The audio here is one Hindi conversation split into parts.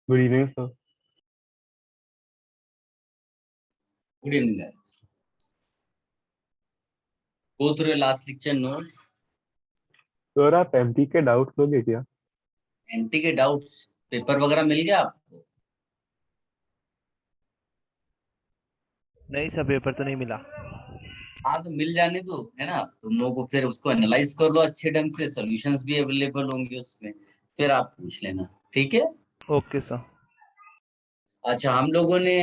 Good evening, sir. Good evening, guys. Go through your last lecture note. Sir आप एमटी के डाउट्स लोगे क्या? एमटी के डाउट्स पेपर वगैरह मिल गया आपको? नहीं सर, पेपर तो नहीं मिला। हाँ तो मिल जाने दो, है ना। तुम लोगों को फिर उसको एनालाइज कर लो अच्छे ढंग से, सॉल्यूशंस भी अवेलेबल होंगे उसमें, फिर आप पूछ लेना, ठीक है। Okay sir. अच्छा, हम लोगों ने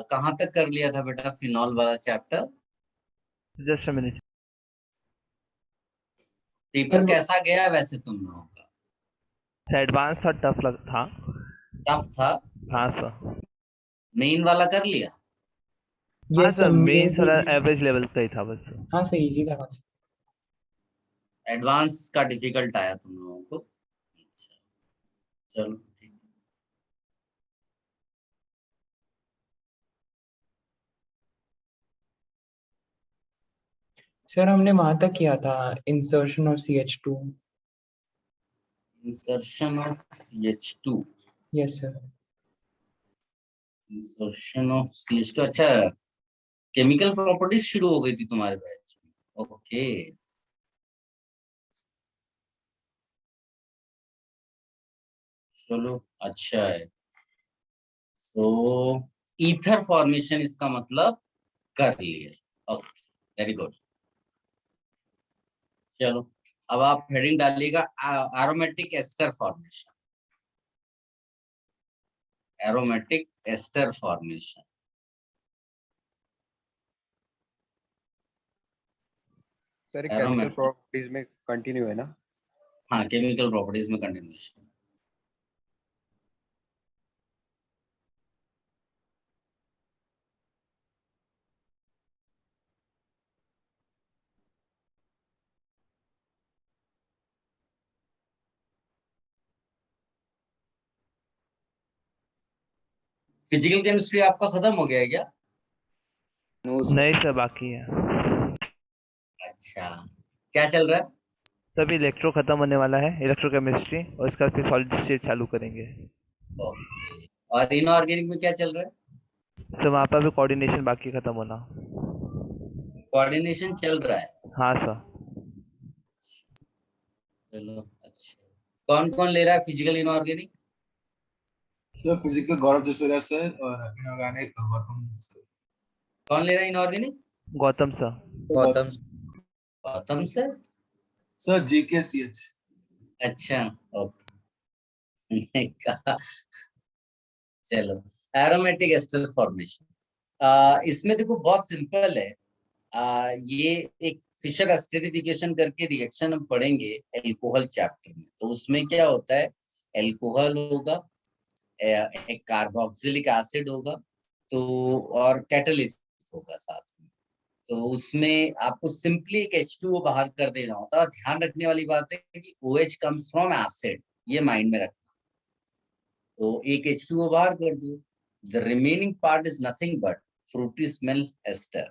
कहाँ तक कर लिया था बेटा फिनॉल वाला chapter? Just a minute. Paper कैसा गया वैसे तुम लोगों का? एडवांस और टफ लग था। टफ था? हाँ सर। मेन वाला कर लिया? हाँ yes sir, sir, main main सारा एवरेज लेवल का ही था बस। हाँ सर, इजी था काफी। एडवांस का डिफिकल्ट आया तुम लोगों को? अच्छा, चलो ठीक। सर हमने वहां तक किया था, insertion of CH2। Insertion of CH2। Yes sir. Insertion of CH2, अच्छा। केमिकल प्रॉपर्टीज शुरू हो गई थी तुम्हारे बैच में? ओके, चलो अच्छा है। तो ईथर फॉर्मेशन इसका मतलब कर लिए। Okay, very good. चलो अब आप हेडिंग डालिएगा aromatic ester formation. Aromatic ester formation. Sir chemical properties में कंटिन्यू है ना? हाँ, केमिकल प्रॉपर्टीज में कंटिन्यूएशन। फिजिकल केमिस्ट्री आपका खत्म हो गया है क्या? नहीं सर, बाकी है। अच्छा, क्या चल रहा है? सभी इलेक्ट्रो खत्म होने वाला है, इलेक्ट्रोकेमिस्ट्री, और इसका फिर सॉलिड स्टेट चालू करेंगे। ओके, और इनऑर्गेनिक में क्या चल रहा है? सर वहाँ पर भी कोऑर्डिनेशन बाकी खत्म होना। कोऑर्डिनेशन चल रहा है? हाँ सर। चलो अच्छा। कौन कौन ले रहा है फिजिकल इनऑर्गेनिक? सर फिजिकल गौरव जसोरिया सर और इनऑर्गेनिक गौतम सर। कौन ले रहा है inorganic? Gautam sir. Gautam. Gautam sir? Sir GKCH। अच्छा, ओके। मैंने कहा चलो, एरोमेटिक एस्टर फॉर्मेशन। इसमें देखो बहुत सिंपल है। ये एक फिशर एस्टरिफिकेशन करके रिएक्शन हम पढ़ेंगे एल्कोहल चैप्टर में। तो उसमें क्या होता है, एल्कोहल होगा, एक कार्बोक्सिलिक एसिड होगा, तो और कैटलिस्ट होगा साथ में। तो उसमें आपको सिंपली एक H2O बाहर कर देना होता है। ध्यान रखने वाली बात है कि OH कम्स फ्रॉम एसिड, ये माइंड में रखना। तो एक H2O बाहर कर दो, the remaining part is nothing but fruity smell ester.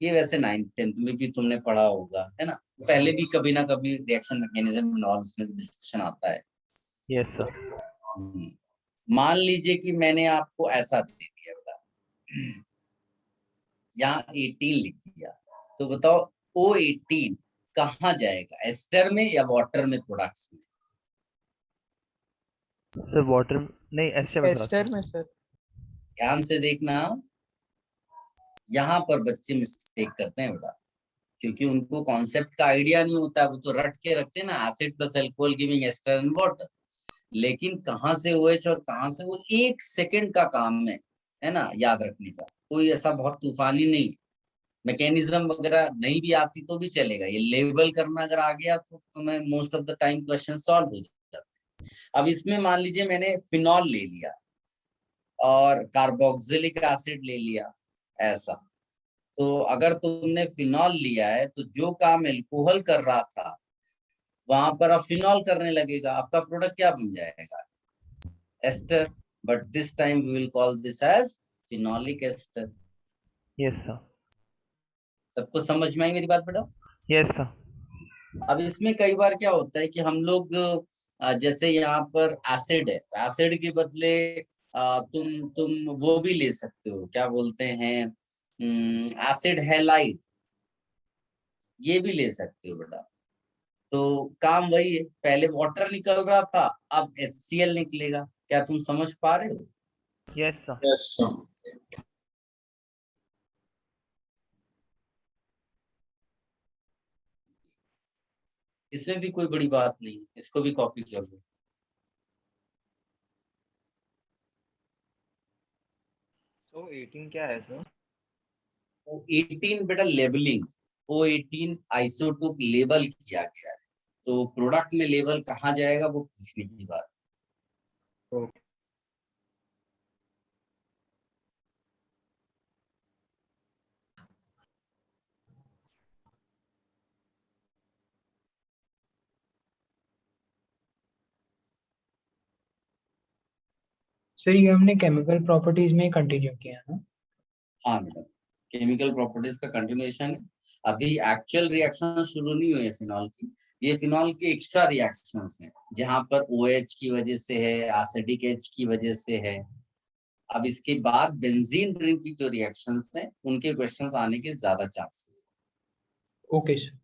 ये वैसे 9th-10th में भी तुमने पढ़ा होगा, है ना। पहले भी कभी ना कभी रिएक्शन मैकेनिज्म और उसमें डिस्कशन आता है। Yes sir. मान लीजिए कि मैंने आपको ऐसा दे दिया बेटा, यहाँ 18 लिख दिया, तो बताओ O18 कहाँ जाएगा, एस्टर में या वाटर में, प्रोडक्ट्स में? सर वाटर नहीं, एस्टर में थोड़ा एस्टर में सर। ध्यान से देखना, यहाँ पर बच्चे मिस्टेक करते हैं बेटा, क्योंकि उनको कॉन्सेप्ट का आइडिया नहीं होता है। वो तो रट के रखते हैं ना, acid plus alcohol giving ester and water. लेकिन कहाँ से OH और कहाँ से, वो 1 सेकंड का काम है ना, याद रखने का। कोई ऐसा बहुत तूफानी नहीं। मैकेनिज्म वगैरह नहीं भी आती तो भी चलेगा, ये लेबल करना अगर आ गया तो तुम्हें most of the time question solve हो जाते हैं। अब इसमें मान लीजिए मैंने फिनॉल ले लिया और कार्बोक्सिलिक एसिड ले लिया, ऐसा। तो अगर तुमने फिनॉल लिया है तो जो काम एल्कोहल कर रहा था वहां पर अब फिनॉल करने लगेगा। आपका प्रोडक्ट क्या बन जाएगा, ester. But this time we will call this as phenolic ester. Yes sir. सबको समझ में आई मेरी बात बेटा? Yes sir. अब इसमें कई बार क्या होता है कि हम लोग जैसे यहाँ पर एसिड है, तो एसिड के बदले तुम वो भी ले सकते हो, क्या बोलते हैं, एसिड हैलाइड, ये भी ले सकते हो बेटा। तो काम वही है, पहले वाटर निकल रहा था, अब HCl निकलेगा। क्या तुम समझ पा रहे हो? Yes sir. Yes sir. इसमें भी कोई बड़ी बात नहीं, इसको भी कॉपी कर लो। तो 18 क्या है सर? O18 बेटा लेबलिंग, O18 आइसोटोप लेबल किया गया है, तो प्रोडक्ट में लेबल कहाँ जाएगा वो पूछने की बात। ओके। सर ये हमने केमिकल प्रॉपर्टीज में कंटिन्यू किया ना? हाँ मैडम, केमिकल प्रॉपर्टीज का कंटिन्यूएशन है। अभी एक्चुअल रिएक्शन शुरू नहीं हुए फिनॉल की, ये फिनॉल के एक्स्ट्रा रिएक्शंस हैं, जहां पर OH की वजह से है, एसिडिक H की वजह से है। अब इसके बाद बेंजीन रिंग की जो रिएक्शंस हैं उनके क्वेश्चंस आने के ज्यादा चांसेस। Okay sir.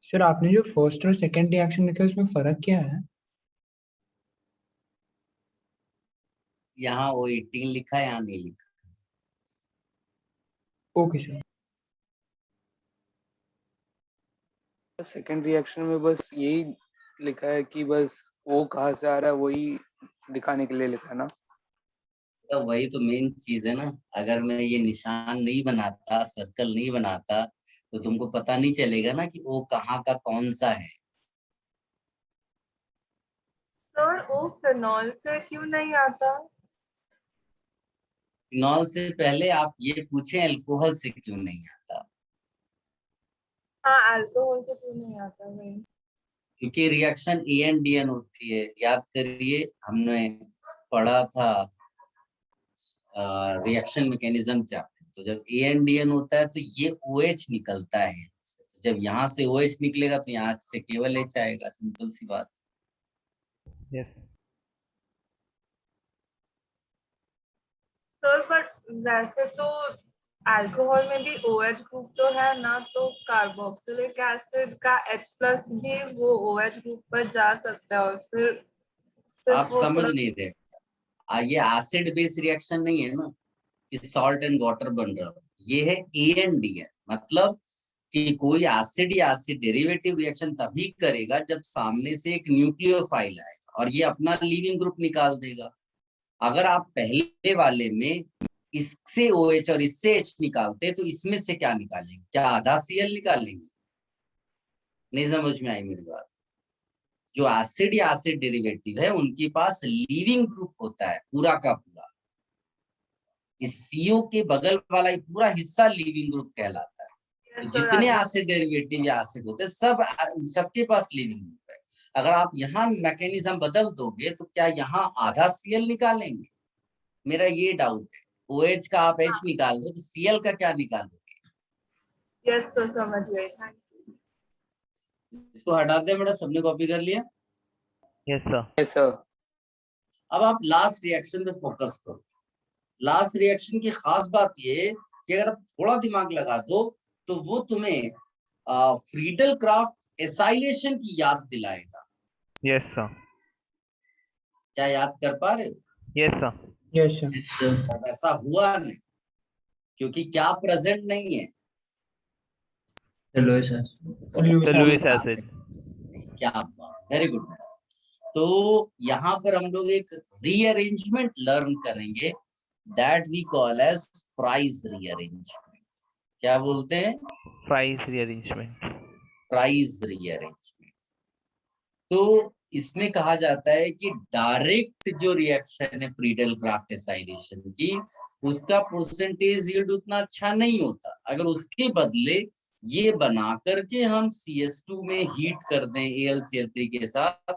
सर आपने जो फर्स्ट और सेकंड रिएक्शन लिखा है उसमें फर्क क्या है? यहाँ O18 लिखा है, यहाँ नहीं लिखा। Okay sir. सेकंड रिएक्शन में बस यही लिखा है कि बस वो कहाँ से आ रहा है वही दिखाने के लिए लिखा है ना? तो वही तो मेन चीज है ना, अगर मैं ये निशान नहीं बनाता, सर्कल नहीं बनाता, तो तुमको पता नहीं चलेगा ना कि वो कहाँ का कौन सा है। सर वो फिनॉल से क्यों नहीं आता? फिनॉल से पहले आप ये पूछें अल्कोहल से क्यों नहीं आता, हाँ, अल्कोहल से क्यों नहीं आता भाई? क्योंकि रिएक्शन ANDN होती है। याद करिए, हमने पढ़ा था रिएक्शन मैकेनिज्म चैप्टर, तो जब ANDN होता है तो ये OH निकलता है, तो जब यहाँ से OH निकलेगा तो यहाँ से केवल H आएगा, सिंपल सी बात। यस सर बट वैसे तो अल्कोहल में भी OH ग्रुप तो है ना, तो कार्बोक्सिलिक एसिड का H+ भी वो OH ग्रुप पर जा सकता है, और फिर सिर्फ आप वो समझ थोड़ा। नहीं रहे, ये एसिड बेस रिएक्शन नहीं है ना कि सॉल्ट एंड वाटर बन रहा हो, ये है ANDN। मतलब कि कोई एसिड या एसिड डेरिवेटिव रिएक्शन तभी करेगा जब सामने से एक न्यूक्लियोफाइल आएगा और ये अपना लीविंग ग्रुप निकाल देगा। अगर आप पहले वाले में इससे OH और इससे H निकालते तो इसमें से क्या निकालेंगे? क्या आधा Cl निकालेंगे? नहीं समझ में आई मेरी बात? जो एसिड या एसिड डेरिवेटिव है उनके पास लीविंग ग्रुप होता है पूरा का पूरा। इस CO के बगल वाला ये पूरा हिस्सा लीविंग ग्रुप कहलाता है। तो Yes, sir, जितने आगे। एसिड डेरिवेटिव या एसिड होते हैं सबके पास लीविंग ग्रुप है। अगर आप यहाँ मैकेनिज्म बदल दोगे तो क्या यहाँ आधा Cl निकालेंगे? मेरा ये डाउट है। OH का आप H निकाल दो तो Cl का क्या निकालोगे? यस सर, समझ गए, थैंक यू। इसको हटा दे बेटा, सबने कॉपी कर लिया। Yes sir. Yes sir. अब आप लास्ट रिएक्शन पे फोकस करो। लास्ट रिएक्शन की खास बात ये कि अगर आप थोड़ा दिमाग लगा दो तो वो तुम्हें फ्रीडल क्राफ्ट एसाइलेशन की याद दिलाएगा। Yes sir. क्या याद कर पा रहे हो? Yes sir. Yes sir. और ऐसा हुआ नहीं, क्योंकि क्या प्रेजेंट नहीं है? Lewis Lewis acid. क्या बात, वेरी गुड। तो यहाँ पर हम लोग एक रीअरेंजमेंट लर्न करेंगे, that we call as Fries rearrangement. क्या बोलते हैं? Fries rearrangement. Fries rearrangement. तो इसमें कहा जाता है कि डायरेक्ट जो रिएक्शन है फ्रीडल क्राफ्ट एसाइलेशन की, उसका परसेंटेज यील्ड उतना अच्छा नहीं होता। अगर उसके बदले ये बना करके हम CS2 में हीट कर दें AlCl3 के साथ,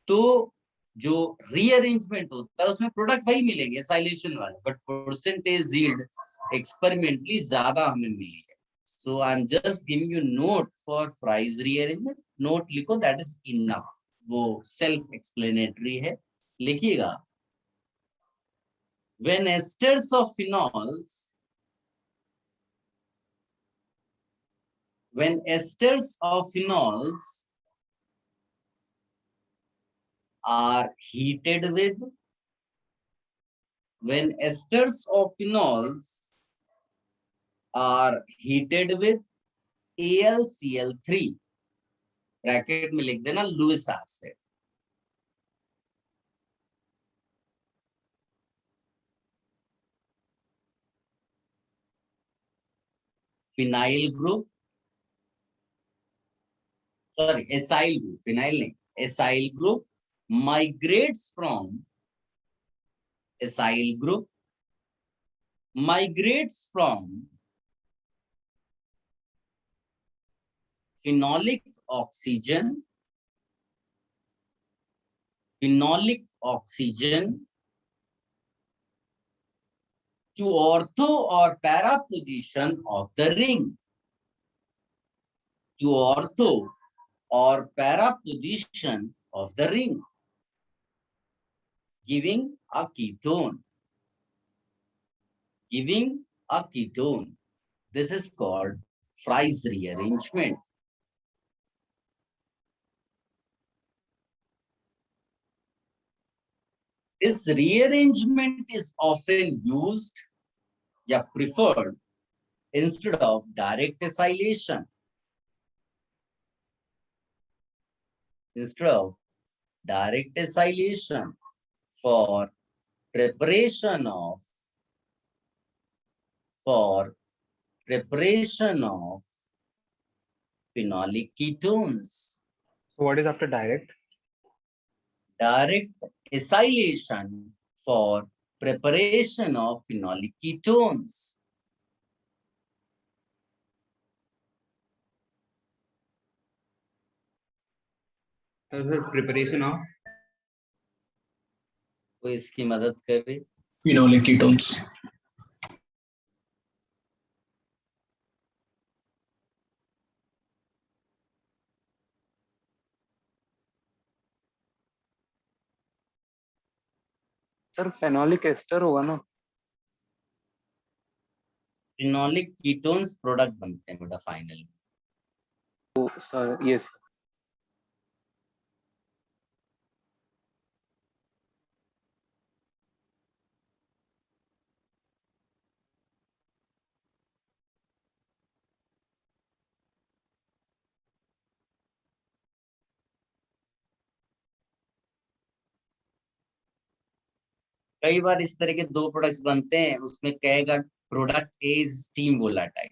तो जो रीअरेंजमेंट होता है उसमें प्रोडक्ट वही मिलेंगे एसाइलेशन वाले, बट परसेंटेज यील्ड एक्सपेरिमेंटली ज्यादा हमें मिली है। So I am just giving you note for price rearrangement. Note लिखो, दैट इज इनफ। वो सेल्फ एक्सप्लेनेटरी है, लिखिएगा। When esters of phenols, when esters of phenols are heated with, when esters of phenols are heated with AlCl3, bracket में लिख देना Lewis acid, phenyl group, sorry acyl group, phenyl नहीं, acyl group migrates from acyl group, migrates from phenolic oxygen, phenolic oxygen to ortho or para position of the ring, to ortho or para position of the ring, giving a ketone, giving a ketone. This is called Fry's rearrangement. This rearrangement is often used या preferred instead of direct acylation. Instead of direct acylation for preparation of phenolic ketones. So what is after direct? Direct acylation for preparation of phenolic ketones. Preparation of तो इसकी मदद करे phenolic ketones. Sir phenolic ester होगा ना? phenolic ketones प्रोडक्ट बनते हैं बेटा फाइनल में। तो सर यस। कई बार इस तरह के दो प्रोडक्ट्स बनते हैं, उसमें कहेगा product A is steam volatile,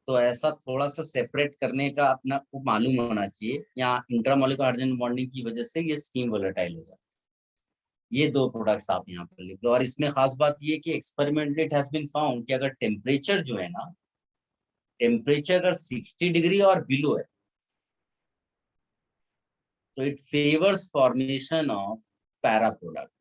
तो ऐसा थोड़ा सा सेपरेट करने का अपना को मालूम होना चाहिए। यहाँ इंट्रामोलिकुलर हाइड्रोजन बॉन्डिंग की वजह से ये स्टीम वोलेटाइल हो जाता है। ये दो प्रोडक्ट्स आप यहाँ पर लिख लो। और इसमें खास बात ये कि experimentally it has been found कि अगर टेम्परेचर जो है ना, टेम्परेचर अगर 60 डिग्री और बिलो है तो it favours formation of para product.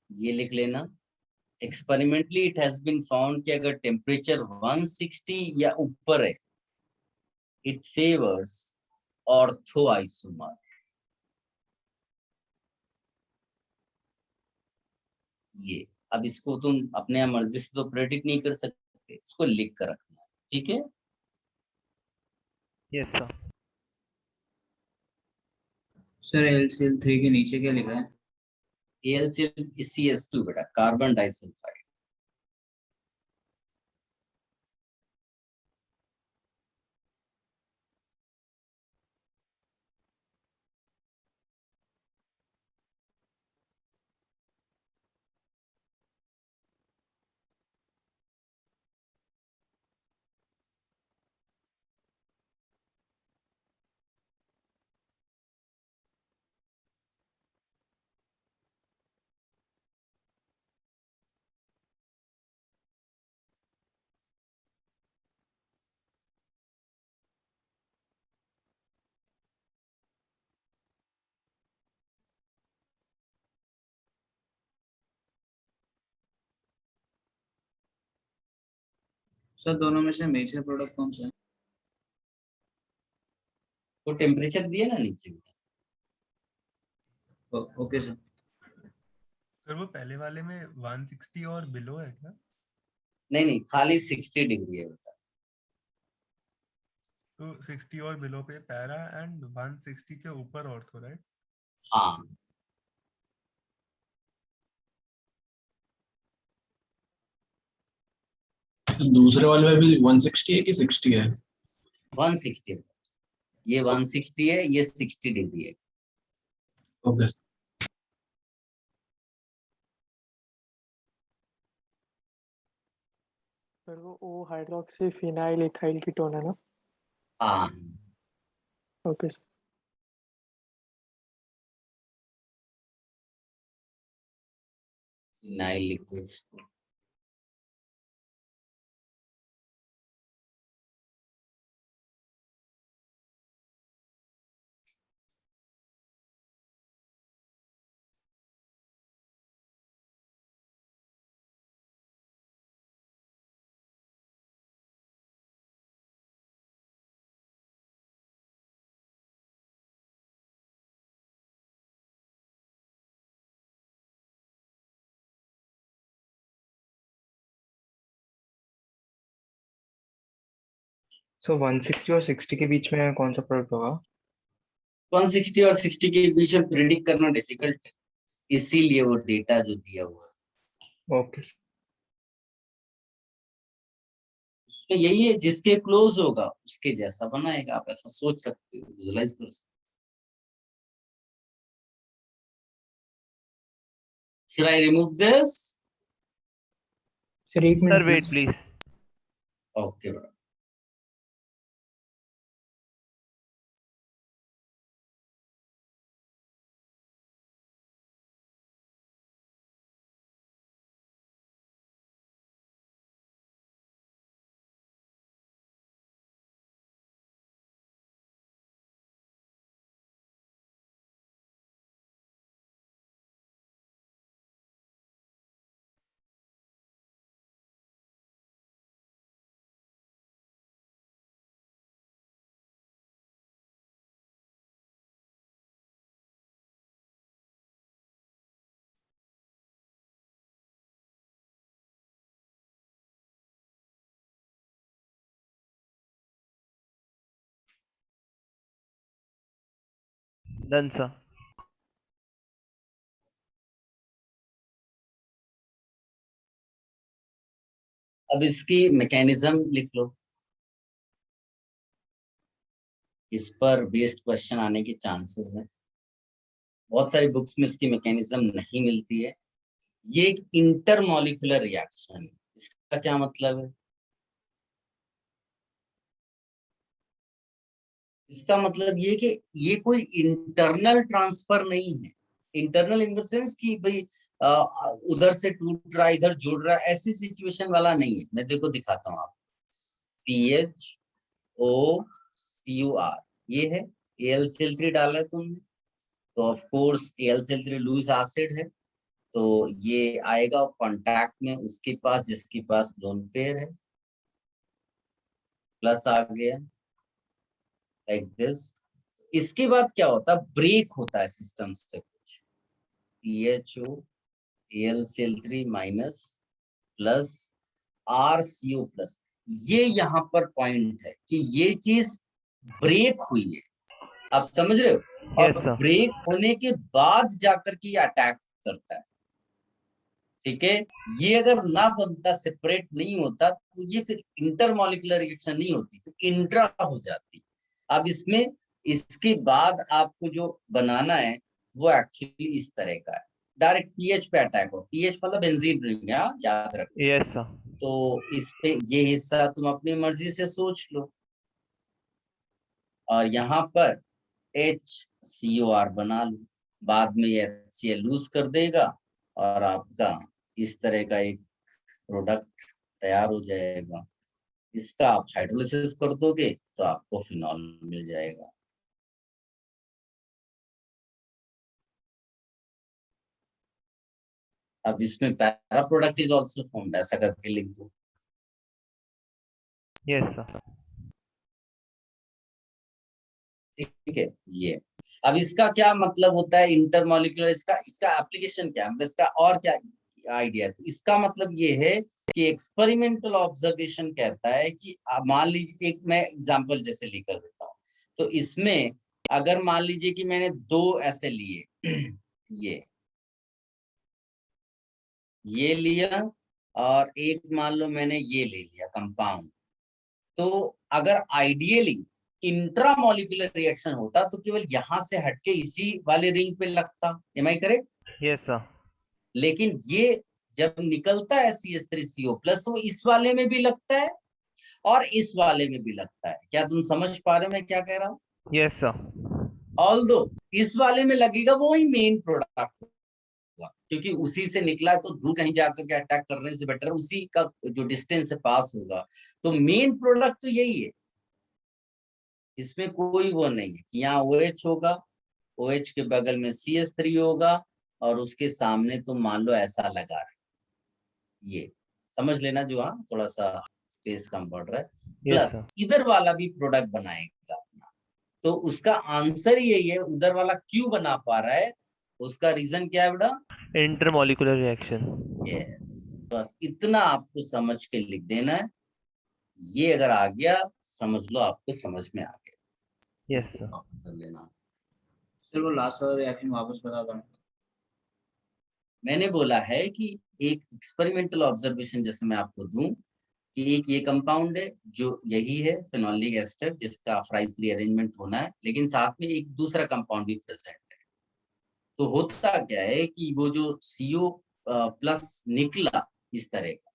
ये लिख लेना। Experimentally it has been found कि अगर टेम्परेचर 160 या ऊपर है, इट फेवर्स ऑर्थो आइसोमर। ये अब इसको तुम अपने मर्जी से तो प्रेडिक्ट नहीं कर सकते, इसको लिख कर रखना है, ठीक है। Yes sir. सर LCl3 के नीचे क्या लिखा है? AlCl CS2 बेटा, कार्बन डाइसल्फाइड। सर दोनों में से मेजर प्रोडक्ट कौन सा है? तो टेम्परेचर दिए ना नीचे बेटा। Okay sir. सर वो पहले वाले में 160 और बिलो है क्या? नहीं नहीं, खाली 60 डिग्री है बेटा। तो 60 और बिलो पे पैरा एंड 160 के ऊपर ऑर्थो, राइट? हाँ, दूसरे वाले में भी 160 है कि 60 है? 160 है। ये 160 है, ये 60 डिग्री है। ओके। सर वो ओ हाइड्रोक्सी फिनाइल इथाइल कीटोन है ना? हाँ, ओके सर। फिनाइल लिखो इसको। सो 160 और 60 के बीच में कौन सा प्रोडक्ट होगा? 160 और 60 के बीच में प्रिडिक्ट करना डिफिकल्ट है, इसीलिए वो डेटा जो दिया हुआ है। ओके। तो यही है, जिसके क्लोज होगा उसके जैसा बनाएगा। आप ऐसा सोच सकते हो, विजुलाइज कर सकते हो। Should I remove this? Sir एक sir minute wait please. Okay बड़ा। Done sir. अब इसकी मैकेनिज्म लिख लो, इस पर बेस्ड क्वेश्चन आने के चांसेस हैं। बहुत सारी बुक्स में इसकी मैकेनिज्म नहीं मिलती है। ये एक इंटरमॉलिक्यूलर रिएक्शन है। इसका क्या मतलब है? इसका मतलब ये कि ये कोई इंटरनल ट्रांसफर नहीं है। इंटरनल इन द सेंस कि भाई उधर से टूट रहा है इधर जुड़ रहा है, ऐसी सिचुएशन वाला नहीं है। मैं देखो दिखाता हूँ आपको। PHOCUR ये है, AlCl3 डाला है तुमने तो of course AlCl3 loose acid है, तो ये आएगा कांटेक्ट में उसके पास जिसके पास लोन पेयर है, प्लस आ गया लाइक दिस। इसके बाद क्या होता है, ब्रेक होता है सिस्टम से कुछ, PHO AlCl3 minus plus RCO plus. ये यहाँ पर पॉइंट है कि ये चीज ब्रेक हुई है, आप समझ रहे हो? और यस सर। ब्रेक होने के बाद जाकर के ये अटैक करता है, ठीक है। ये अगर ना बनता, सेपरेट नहीं होता, तो ये फिर इंटरमॉलिक्यूलर रिएक्शन नहीं होती, फिर इंट्रा हो जाती। अब इसमें इसके बाद आपको जो बनाना है वो एक्चुअली इस तरह का है, डायरेक्ट पीएच पे अटैक हो। पीएच मतलब बेंजीन रिंग, याद रखो। Yes sir. तो इस पे ये हिस्सा तुम अपनी मर्जी से सोच लो, और यहाँ पर HCOR बना लो, बाद में ये HCl लूज कर देगा और आपका इस तरह का एक प्रोडक्ट तैयार हो जाएगा। इसका आप हाइड्रोलिसिस कर दोगे तो आपको फिनॉल मिल जाएगा। अब इसमें para product is also formed, ऐसा करके लिख दो। Yes sir. ठीक है, ये अब इसका क्या मतलब होता है इंटरमॉलिक्यूलर, इसका एप्लीकेशन क्या है, मतलब इसका और क्या आइडिया है? तो इसका मतलब ये है कि एक्सपेरिमेंटल ऑब्जर्वेशन कहता है कि मान लीजिए, एक मैं एग्जांपल जैसे लेकर देता हूँ, तो इसमें अगर मान लीजिए कि मैंने दो ऐसे लिए ये लिया और एक मान लो मैंने ये ले लिया कंपाउंड, तो अगर आइडियली इंट्रामॉलिक्यूलर रिएक्शन होता तो केवल यहां से हटके इसी वाले रिंग पे लगता, am I correct? Yes sir. लेकिन ये जब निकलता है CH3CO प्लस तो इस वाले में भी लगता है और इस वाले में भी लगता है। क्या तुम समझ पा रहे हो मैं क्या कह रहा हूँ? Yes sir. ऑल्दो इस वाले में लगेगा वो ही मेन प्रोडक्ट होगा, क्योंकि उसी से निकला है, तो दूर कहीं जाकर के अटैक करने से बेटर उसी का जो डिस्टेंस से पास होगा, तो मेन प्रोडक्ट तो यही है। इसमें कोई वो नहीं है कि यहाँ OH होगा, OH के बगल में CH3 होगा और उसके सामने तुम मान लो ऐसा लगा रहे, ये समझ लेना जो, हाँ थोड़ा सा स्पेस कम पड़ रहा है, यस प्लस सर। इधर वाला भी प्रोडक्ट बनाएगा अपना। तो उसका आंसर यही है, उधर वाला क्यों बना पा रहा है, उसका रीजन क्या है बेटा? Intermolecular reaction. यस, बस इतना आपको समझ के लिख देना है। ये अगर आ गया समझ लो आपको समझ में आ गया, यस इसको सर। कॉपी कर लेना। सर वो लास्ट वाला रिएक्शन वापस बता दो। मैंने बोला है कि एक एक्सपेरिमेंटल ऑब्जर्वेशन जैसे मैं आपको दूं कि एक ये कंपाउंड है जो यही है फेनोलिक एस्टर जिसका फ्राइज रीअरेंजमेंट होना है, लेकिन साथ में एक दूसरा कंपाउंड भी प्रेजेंट है। तो होता क्या है कि वो जो CO प्लस निकला इस तरह का,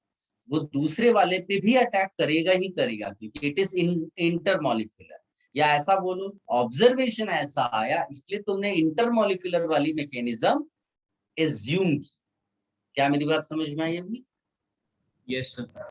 वो दूसरे वाले पे भी अटैक करेगा ही करेगा, क्योंकि इट इज इंटरमॉलिक्यूलर, या ऐसा बोलो ऑब्जर्वेशन ऐसा आया इसलिए तुमने इंटरमॉलिक्यूलर वाली मैकेनिज्म एज्यूम की। क्या मेरी बात समझ में आई अभी? Yes sir.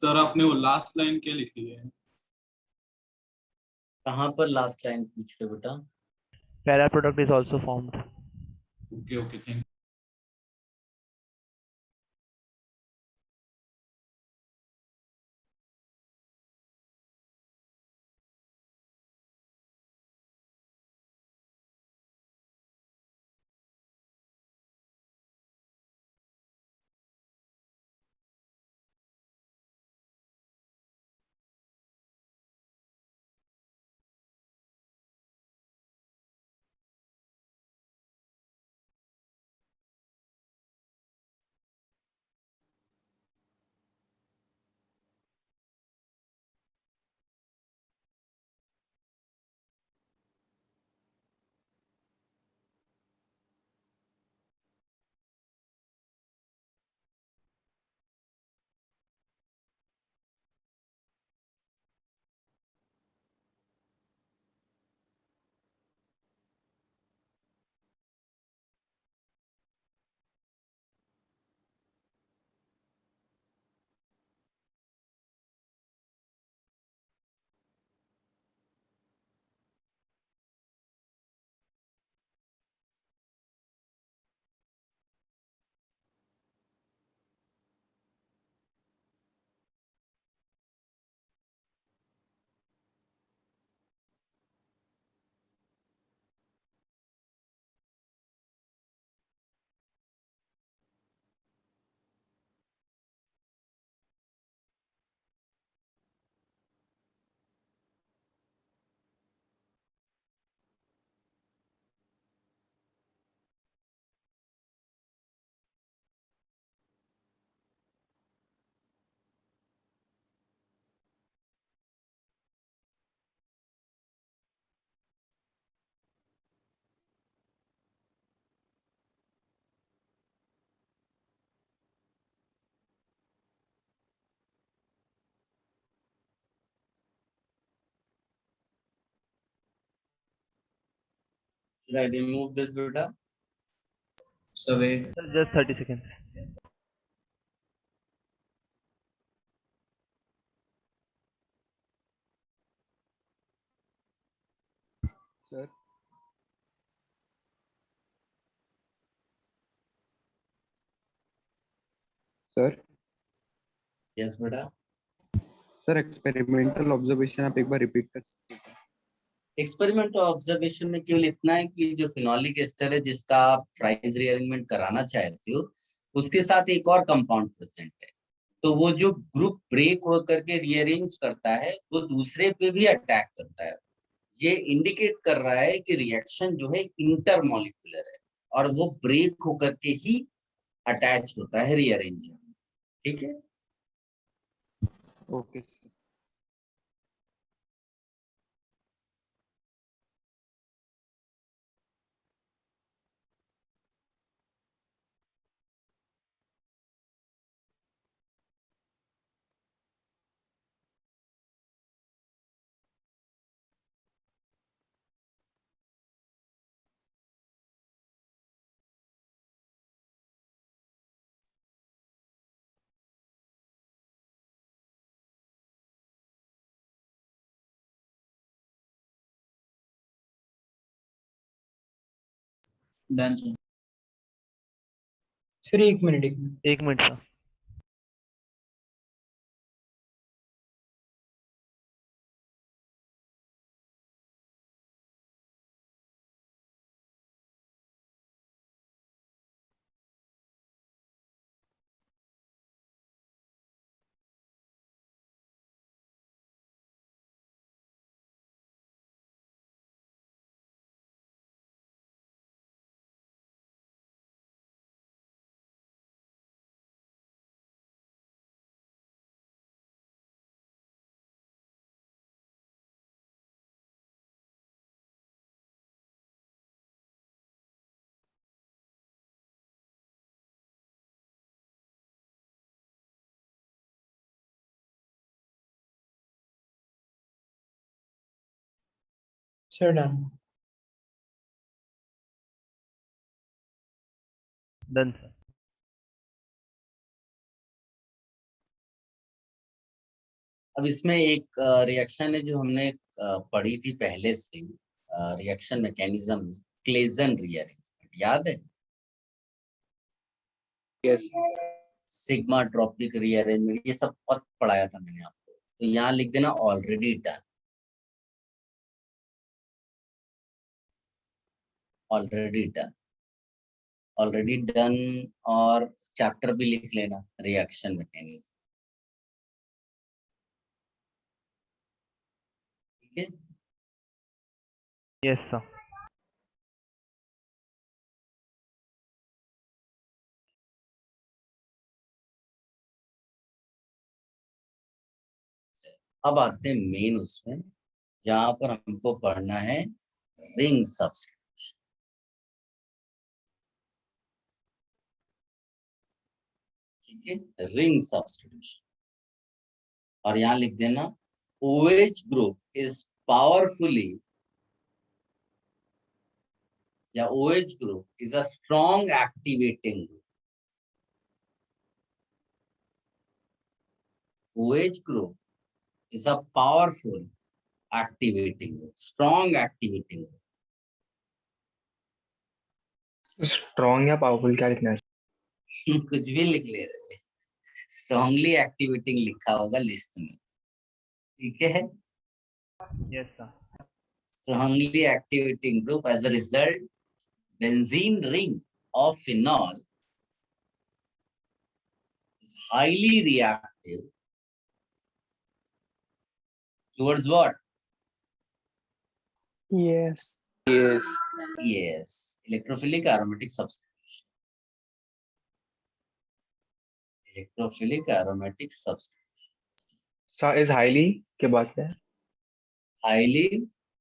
सर आपने वो लास्ट लाइन क्या लिखी है? कहाँ पर लास्ट लाइन पूछ रहे हो बेटा? Para product is also formed. Okay okay thank Should I remove this beta? So wait. Just 30 seconds. Sir sir Yes बेटा। सर एक्सपेरिमेंटल ऑब्जर्वेशन आप एक बार रिपीट कर सकते हैं? एक्सपेरिमेंट ऑब्जर्वेशन में केवल इतना है कि जो फिनोलिक एस्टर है जिसका आप प्राइस रीअरेंजमेंट कराना चाहते हो उसके साथ एक और कंपाउंड प्रेजेंट है, तो वो जो ग्रुप ब्रेक हो करके रीअरेंज करता है वो दूसरे पे भी अटैक करता है। ये इंडिकेट कर रहा है कि रिएक्शन जो है इंटरमॉलिक्यूलर है और वो ब्रेक होकर के ही अटैच होता है रीअरेंज। ठीक है। Okay done. सर एक मिनट। एक minute sir. Sir done. Done sir. अब इसमें एक रिएक्शन है जो हमने पढ़ी थी पहले से रिएक्शन मैकेनिज्म में, क्लेजन रीअरेंजमेंट, याद है? यस सिग्मा ट्रॉपिक रीअरेंजमेंट, ये सब बहुत पढ़ाया था मैंने आपको। तो यहाँ लिख देना already done, already done, already done. और चैप्टर भी लिख लेना, रिएक्शन मैकेनिज्म, ठीक है? Yes sir. अब आते हैं मेन उसमें, जहां पर हमको पढ़ना है रिंग सब्स्टिट्यूशन, ठीक है? Ring substitution. और यहाँ लिख देना OH ग्रुप इज पावरफुली, या OH group is a strong activating group. OH group is a powerful activating group, strong activating group. Strong या पावरफुल क्या लिखना है? कुछ भी लिख ले रहे, स्ट्रांगली एक्टिवेटिंग लिखा होगा लिस्ट में, ठीक है? Yes sir. Strongly activating group, as a result, benzene ring of phenol is highly reactive towards what? Yes. Yes Yes, electrophilic aromatic substitution. Electrophilic aromatic substitution. Is highly के बाद क्या है? Highly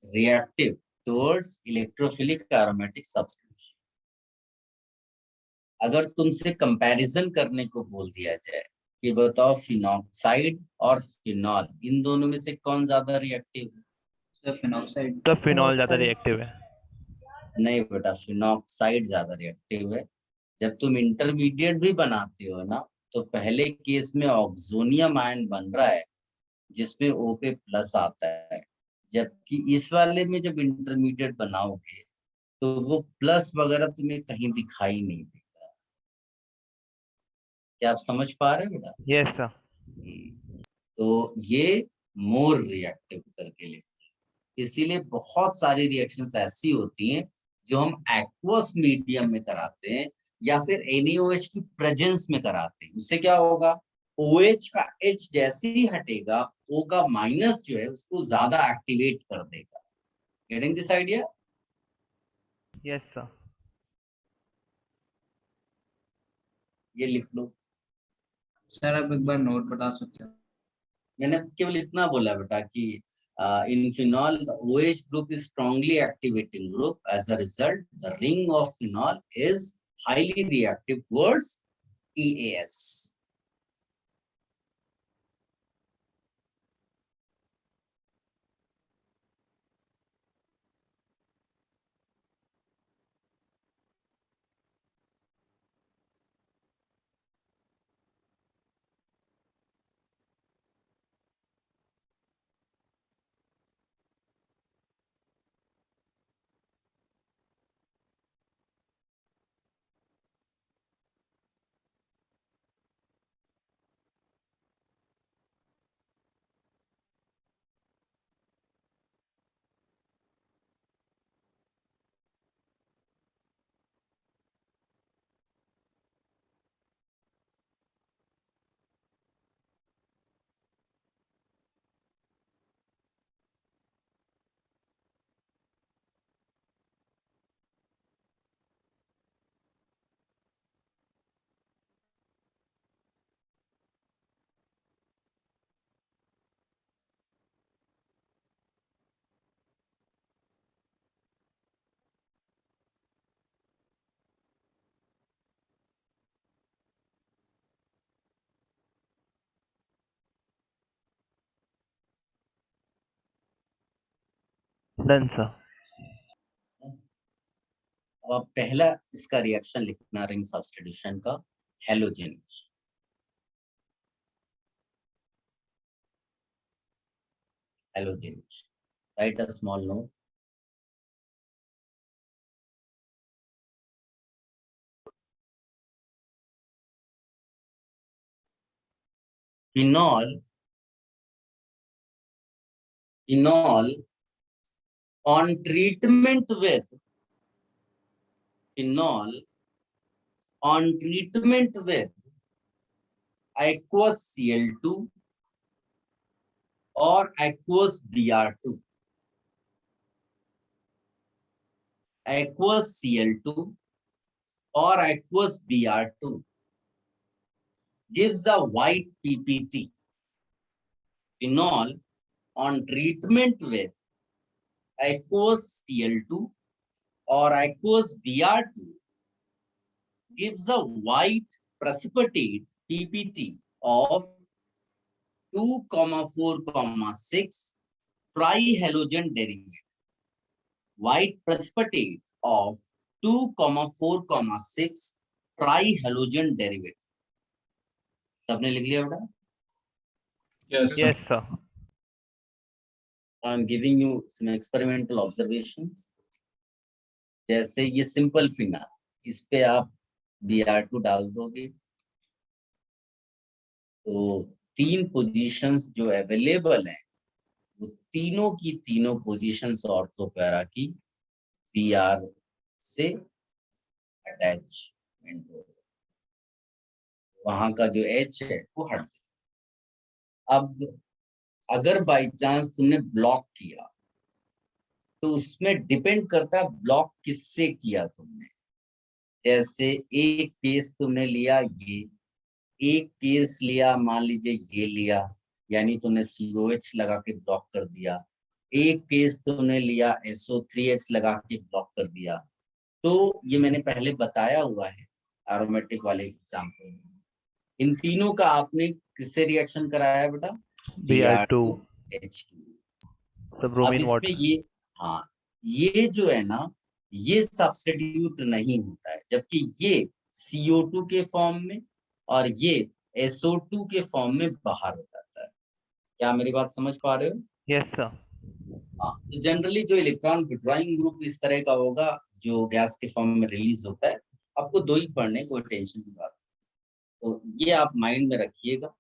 reactive towards electrophilic aromatic substitution. अगर तुमसे कंपैरिजन करने को बोल दिया जाए कि बताओ फिनॉक्साइड और फिनॉल, इन दोनों में से कौन ज्यादा रिएक्टिव है? Sir phenoxide. तो फिनॉल ज्यादा Phenoxide. रिएक्टिव है। नहीं बेटा, फिनॉक्साइड ज्यादा रिएक्टिव है। जब तुम इंटरमीडिएट भी बनाते हो ना, तो पहले केस में ऑक्सोनियम आयन बन रहा है जिसमें O पे प्लस आता है, जबकि इस वाले में जब इंटरमीडिएट बनाओगे तो वो प्लस वगैरह तुम्हें कहीं दिखाई नहीं देगा। क्या आप समझ पा रहे हैं बेटा? Yes sir. तो ये मोर रिएक्टिव करके लिखते हैं। इसीलिए बहुत सारी रिएक्शंस ऐसी होती हैं जो हम एक्वस मीडियम में कराते हैं या फिर NaOH की प्रेजेंस में कराते हैं। उससे क्या होगा, OH का H जैसे ही हटेगा, O का माइनस जो है उसको ज्यादा एक्टिवेट कर देगा। Getting this idea? Yes sir. ये लिख लो। सर आप एक बार नोट बता सकते हो? मैंने केवल इतना बोला बेटा कि in phenol the OH group is strongly activating group. As a result, the ring of phenol is highly reactive towards EAS. Done sir. अब पहला इसका रिएक्शन लिखना रिंग सब्स्टिट्यूशन का, halogen. halogens. Write a small note. Phenol on treatment with aqueous Cl2 or aqueous Br2. Aqueous Cl2 or aqueous Br2 gives a white PPT. Phenol on treatment with aqueous Cl2 or aqueous Br2 gives a white precipitate PPT of 2,4,6 trihalogen derivate. White precipitate of 2,4,6 trihalogen derivate. सबने लिख लिया बेटा? Yes. Yes, sir. I'm giving you some experimental observations. जैसे ये सिंपल फिनल, इस पे आप Br2 डाल दोगे तो 3 पोजीशंस जो अवेलेबल हैं वो तीनों की तीनों पोजीशंस ऑर्थो पैरा की Br से अटैचमेंट हो, वहां का जो H है वो हट गया। अब अगर बाई चांस तुमने ब्लॉक किया तो उसमें डिपेंड करता है ब्लॉक किससे किया तुमने। जैसे एक केस तुमने लिया, ये एक केस लिया, मान लीजिए ये लिया, यानी तुमने COH लगा के ब्लॉक कर दिया। एक केस तुमने लिया SO3H लगा के ब्लॉक कर दिया। तो ये मैंने पहले बताया हुआ है एरोमेटिक वाले एग्जाम्पल में। इन तीनों का आपने किससे रिएक्शन कराया बेटा? Br2H2 सब अब ब्रोमीन इसमें वाटर। ये, हाँ, ये जो है ना, ये सब्स्टिट्यूट नहीं होता है, जबकि ये CO2 के फॉर्म में और ये SO2 के फॉर्म में बाहर हो जाता है। क्या मेरी बात समझ पा रहे हो? Yes sir. हाँ, तो जनरली जो इलेक्ट्रॉन विड्रॉइंग ग्रुप इस तरह का होगा जो गैस के फॉर्म में रिलीज होता है। आपको 2 ही पढ़ने, कोई टेंशन की बात नहीं। तो ये आप माइंड में रखिएगा।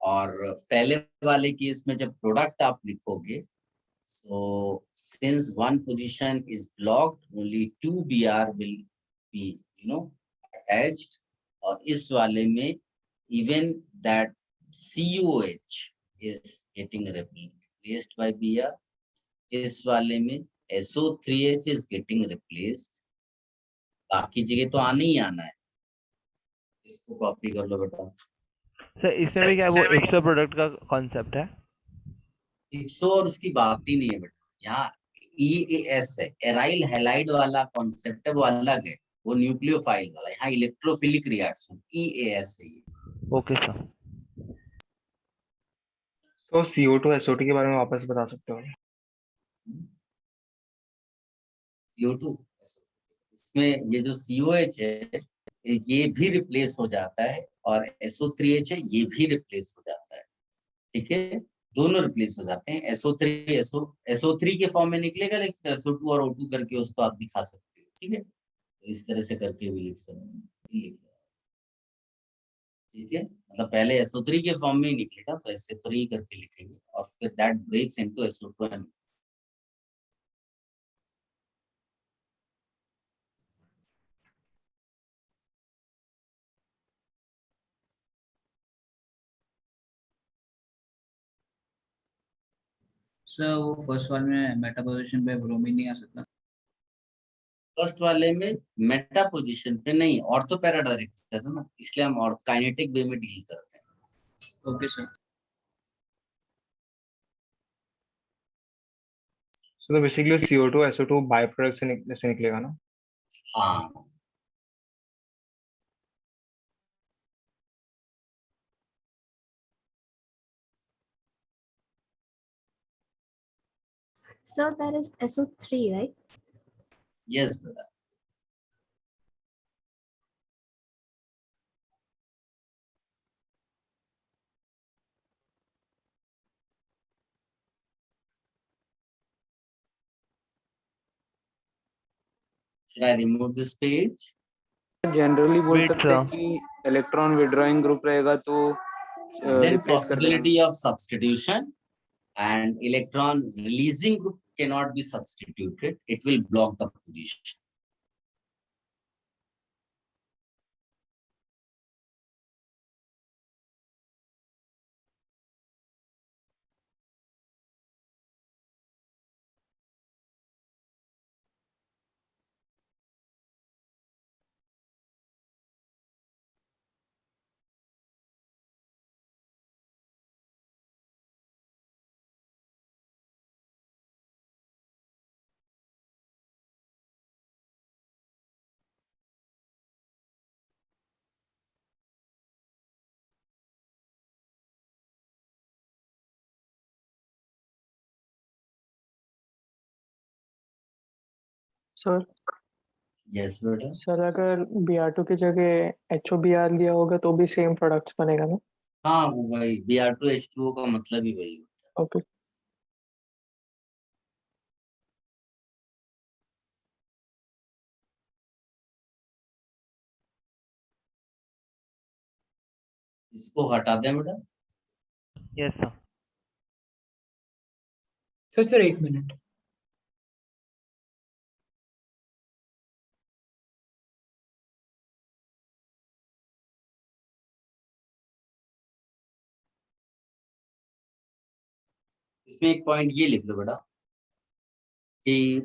और पहले वाले केस में जब प्रोडक्ट आप लिखोगे, so since one position is blocked, only 2 Br will be attached. और इस वाले में even that COH is getting replaced by Br. इस वाले में SO3H is getting replaced. बाकी जगह तो आना ही आना है। इसको कॉपी कर लो बेटा। सर इसमें भी क्या वो इप्सो प्रोडक्ट का कॉन्सेप्ट है? इप्सो और उसकी बात ही नहीं है बेटा। यहाँ EAS है, एराइल हैलाइड वाला कॉन्सेप्ट है, वो अलग है, वो न्यूक्लियोफाइल वाला। यहाँ इलेक्ट्रोफिलिक रिएक्शन EAS है ये। Okay sir. तो CO2 SO2 के बारे में वापस बता सकते हो? CO2 इसमें ये जो COH है ये भी रिप्लेस हो जाता है और SO3H है ये भी रिप्लेस हो जाता है। ठीक है, दोनों रिप्लेस हो जाते हैं। SO3 के फॉर्म में निकलेगा, लेकिन SO2 और O2 करके उसको आप दिखा सकते हो। ठीक है, तो इस तरह से करके भी लिख सकते हैं। ठीक है, मतलब पहले SO3 के फॉर्म में ही निकलेगा तो SO3 करके लिखेंगे और फिर that breaks into SO2 and sir वो फर्स्ट वाले में मेटा पोजीशन पे ब्रोमीन नहीं आ सकता? फर्स्ट वाले में मेटा पोजीशन पे नहीं, ऑर्थो पैरा डायरेक्ट है ना, इसलिए हम और काइनेटिक वे में डील करते हैं। Okay sir. तो basically CO2 SO2 by product से निकलेगा ना? हाँ, So that is SO3, right? Yes बेटा। Should I remove this page? Generally बोल Wait, सकते हैं sir. कि इलेक्ट्रॉन विड्रॉइंग ग्रुप रहेगा तो Then रिप्लेस कर देना। possibility of substitution, and electron releasing group cannot be substituted. It will block the position. Sir Yes, brother. Sir अगर Br2 की जगह HOBr लिया होगा तो भी सेम प्रोडक्ट्स बनेगा ना? हाँ, वो वही Br2H2O का मतलब ही वही होता है। ओके। इसको हटा दें बेटा। Yes, sir. Sir 1 minute. इसमें एक पॉइंट ये लिख लो बेटा कि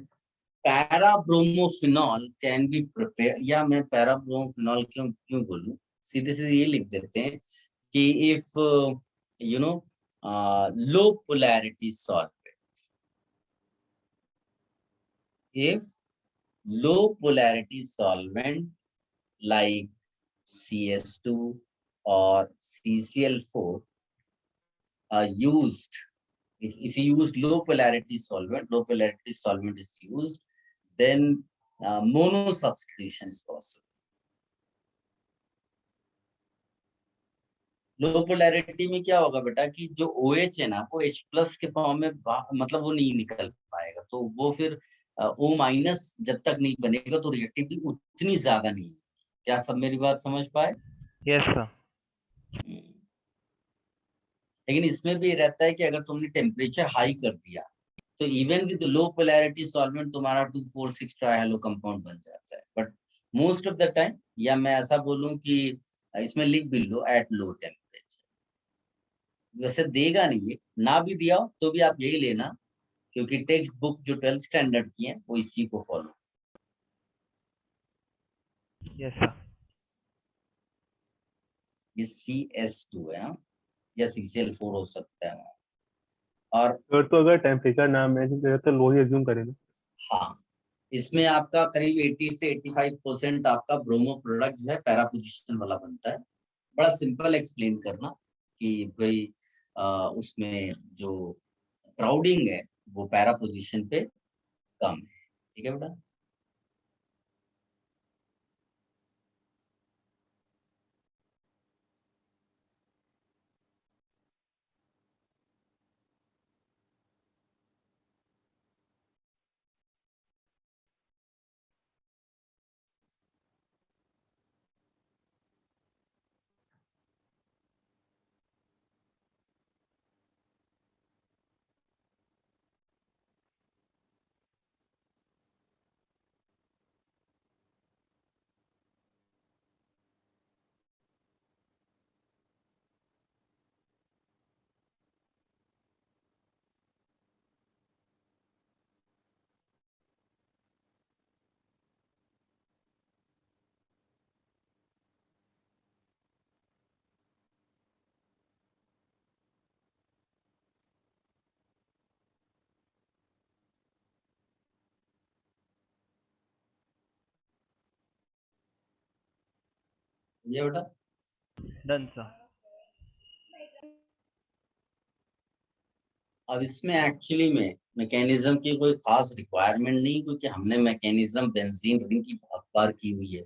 पैराब्रोमोफिनॉल कैन बी प्रिपेयर, या मैं पैराब्रोमोफिनॉल क्यों क्यों बोलूं, सीधे सीधे ये लिख देते हैं कि if you know low polarity solvent, if low polarity solvent like CS2 or CCl4 are used, if you use low polarity solvent is used, then mono substitution is possible. Low polarity में क्या होगा बेटा कि जो OH है ना वो H+ के फॉर्म में मतलब वो नहीं निकल पाएगा, तो वो फिर O- जब तक नहीं बनेगा तो रिएक्टिविटी उतनी ज्यादा नहीं है। क्या सब मेरी बात समझ पाए? Yes, sir. लेकिन इसमें भी रहता है कि अगर तुमने टेम्परेचर हाई कर दिया तो even with low polarity solvent तुम्हारा 2,4,6 ट्राइहेलो कंपाउंड बन जाता है, but most of the time, या मैं ऐसा बोलूं कि इसमें लिख भी लो एट लो टेम्परेचर। वैसे देगा नहीं है, ना भी दिया हो तो भी आप यही लेना, क्योंकि टेक्स्ट बुक जो 12th स्टैंडर्ड की है वो इसी को फॉलो। Yes, sir. ये CS2 है ना, या CCl4 हो सकता है। और सर तो अगर टेम्परेचर ना मैच करे तो लो ही एज्यूम करें ना? हाँ, इसमें आपका करीब 80 से 85% आपका ब्रोमो प्रोडक्ट जो है पैरा पोजिशन वाला बनता है। बड़ा सिंपल एक्सप्लेन करना कि भाई उसमें जो क्राउडिंग है वो पैरा पोजिशन पे कम है। ठीक है बेटा? ये बेटा Done, sir. अब इसमें एक्चुअली में मैकेनिज्म की कोई खास रिक्वायरमेंट नहीं, क्योंकि हमने मैकेनिज्म बेंजीन रिंग की बहुत बार की हुई है।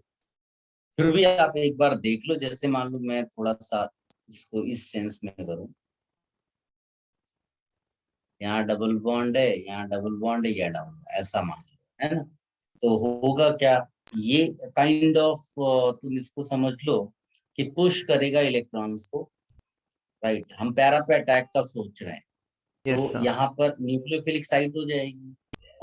फिर भी आप एक बार देख लो, जैसे मान लो मैं थोड़ा सा इसको इस सेंस में करूं, यहाँ डबल बॉन्ड है, यहाँ डबल बॉन्ड है, या डाउन, ऐसा मान लो, है ना? तो होगा क्या, ये काइंड ऑफ तुम इसको समझ लो कि पुश करेगा इलेक्ट्रॉन्स को, राइट। हम पैरा पे अटैक का सोच रहे हैं, यस तो सर। यहाँ पर न्यूक्लियोफिलिक साइट हो जाएगी,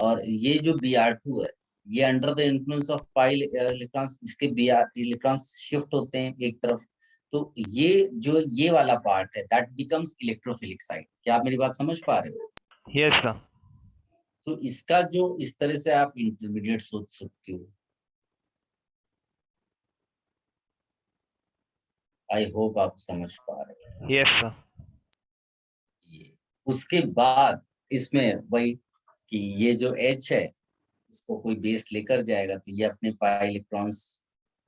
और ये जो Br2 है, ये under the influence of pi electrons, इसके Br इलेक्ट्रॉन्स शिफ्ट होते हैं एक तरफ, तो ये जो ये वाला पार्ट है दैट बिकम्स इलेक्ट्रोफिलिक साइट। क्या आप मेरी बात समझ पा रहे हो? Yes sir. तो इसका जो इस तरह से आप इंटरमीडिएट सोच सकते हो। आई होप आप समझ पा रहे हो। Yes sir. ये उसके बाद इसमें वही कि ये जो H है, इसको कोई बेस लेकर जाएगा तो ये अपने pi electrons,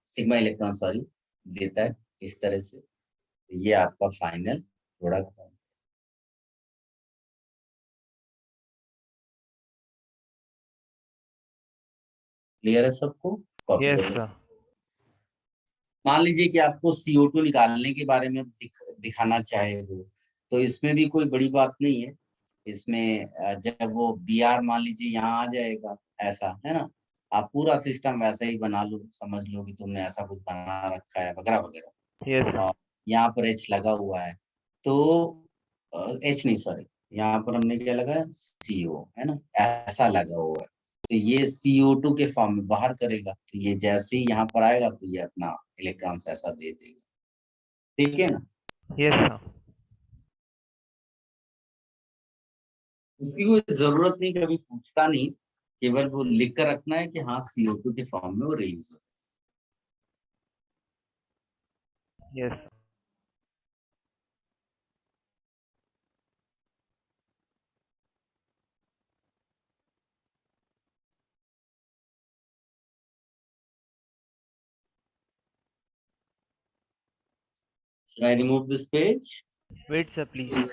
sigma electron sorry, देता है इस तरह से। ये आपका फाइनल प्रोडक्ट है। क्लियर है सबको? कॉपी यस कर लो। सर। मान लीजिए कि आपको CO2 निकालने के बारे में दिखाना चाहे वो, तो इसमें भी कोई बड़ी बात नहीं है। इसमें जब वो Br मान लीजिए यहाँ आ जाएगा, ऐसा है ना, आप पूरा सिस्टम वैसा ही बना लो, समझ लो कि तुमने ऐसा कुछ बना रखा है वगैरह वगैरह। Yes sir. और यहाँ पर H लगा हुआ है, तो H नहीं सॉरी, यहाँ पर हमने क्या लगा है, CO है ना, ऐसा लगा हुआ है। तो ये CO2 के फॉर्म में बाहर करेगा, तो ये जैसे ही यहाँ पर आएगा तो ये अपना इलेक्ट्रॉन्स ऐसा दे देगा, ठीक है ना। Yes sir. उसकी कोई जरूरत नहीं, कभी पूछता नहीं, केवल वो लिख कर रखना है कि हाँ CO2 के फॉर्म में वो रिलीज हो। Yes. Should I remove this page? Wait sir, please.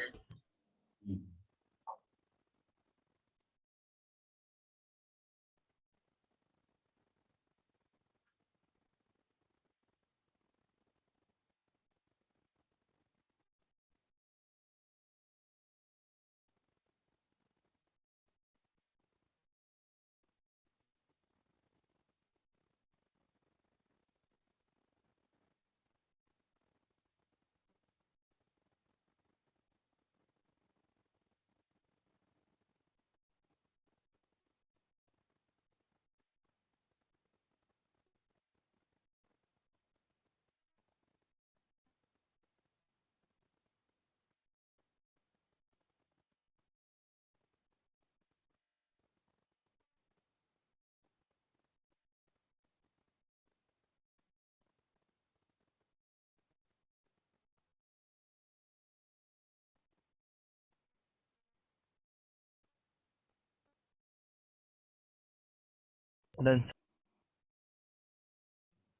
Done.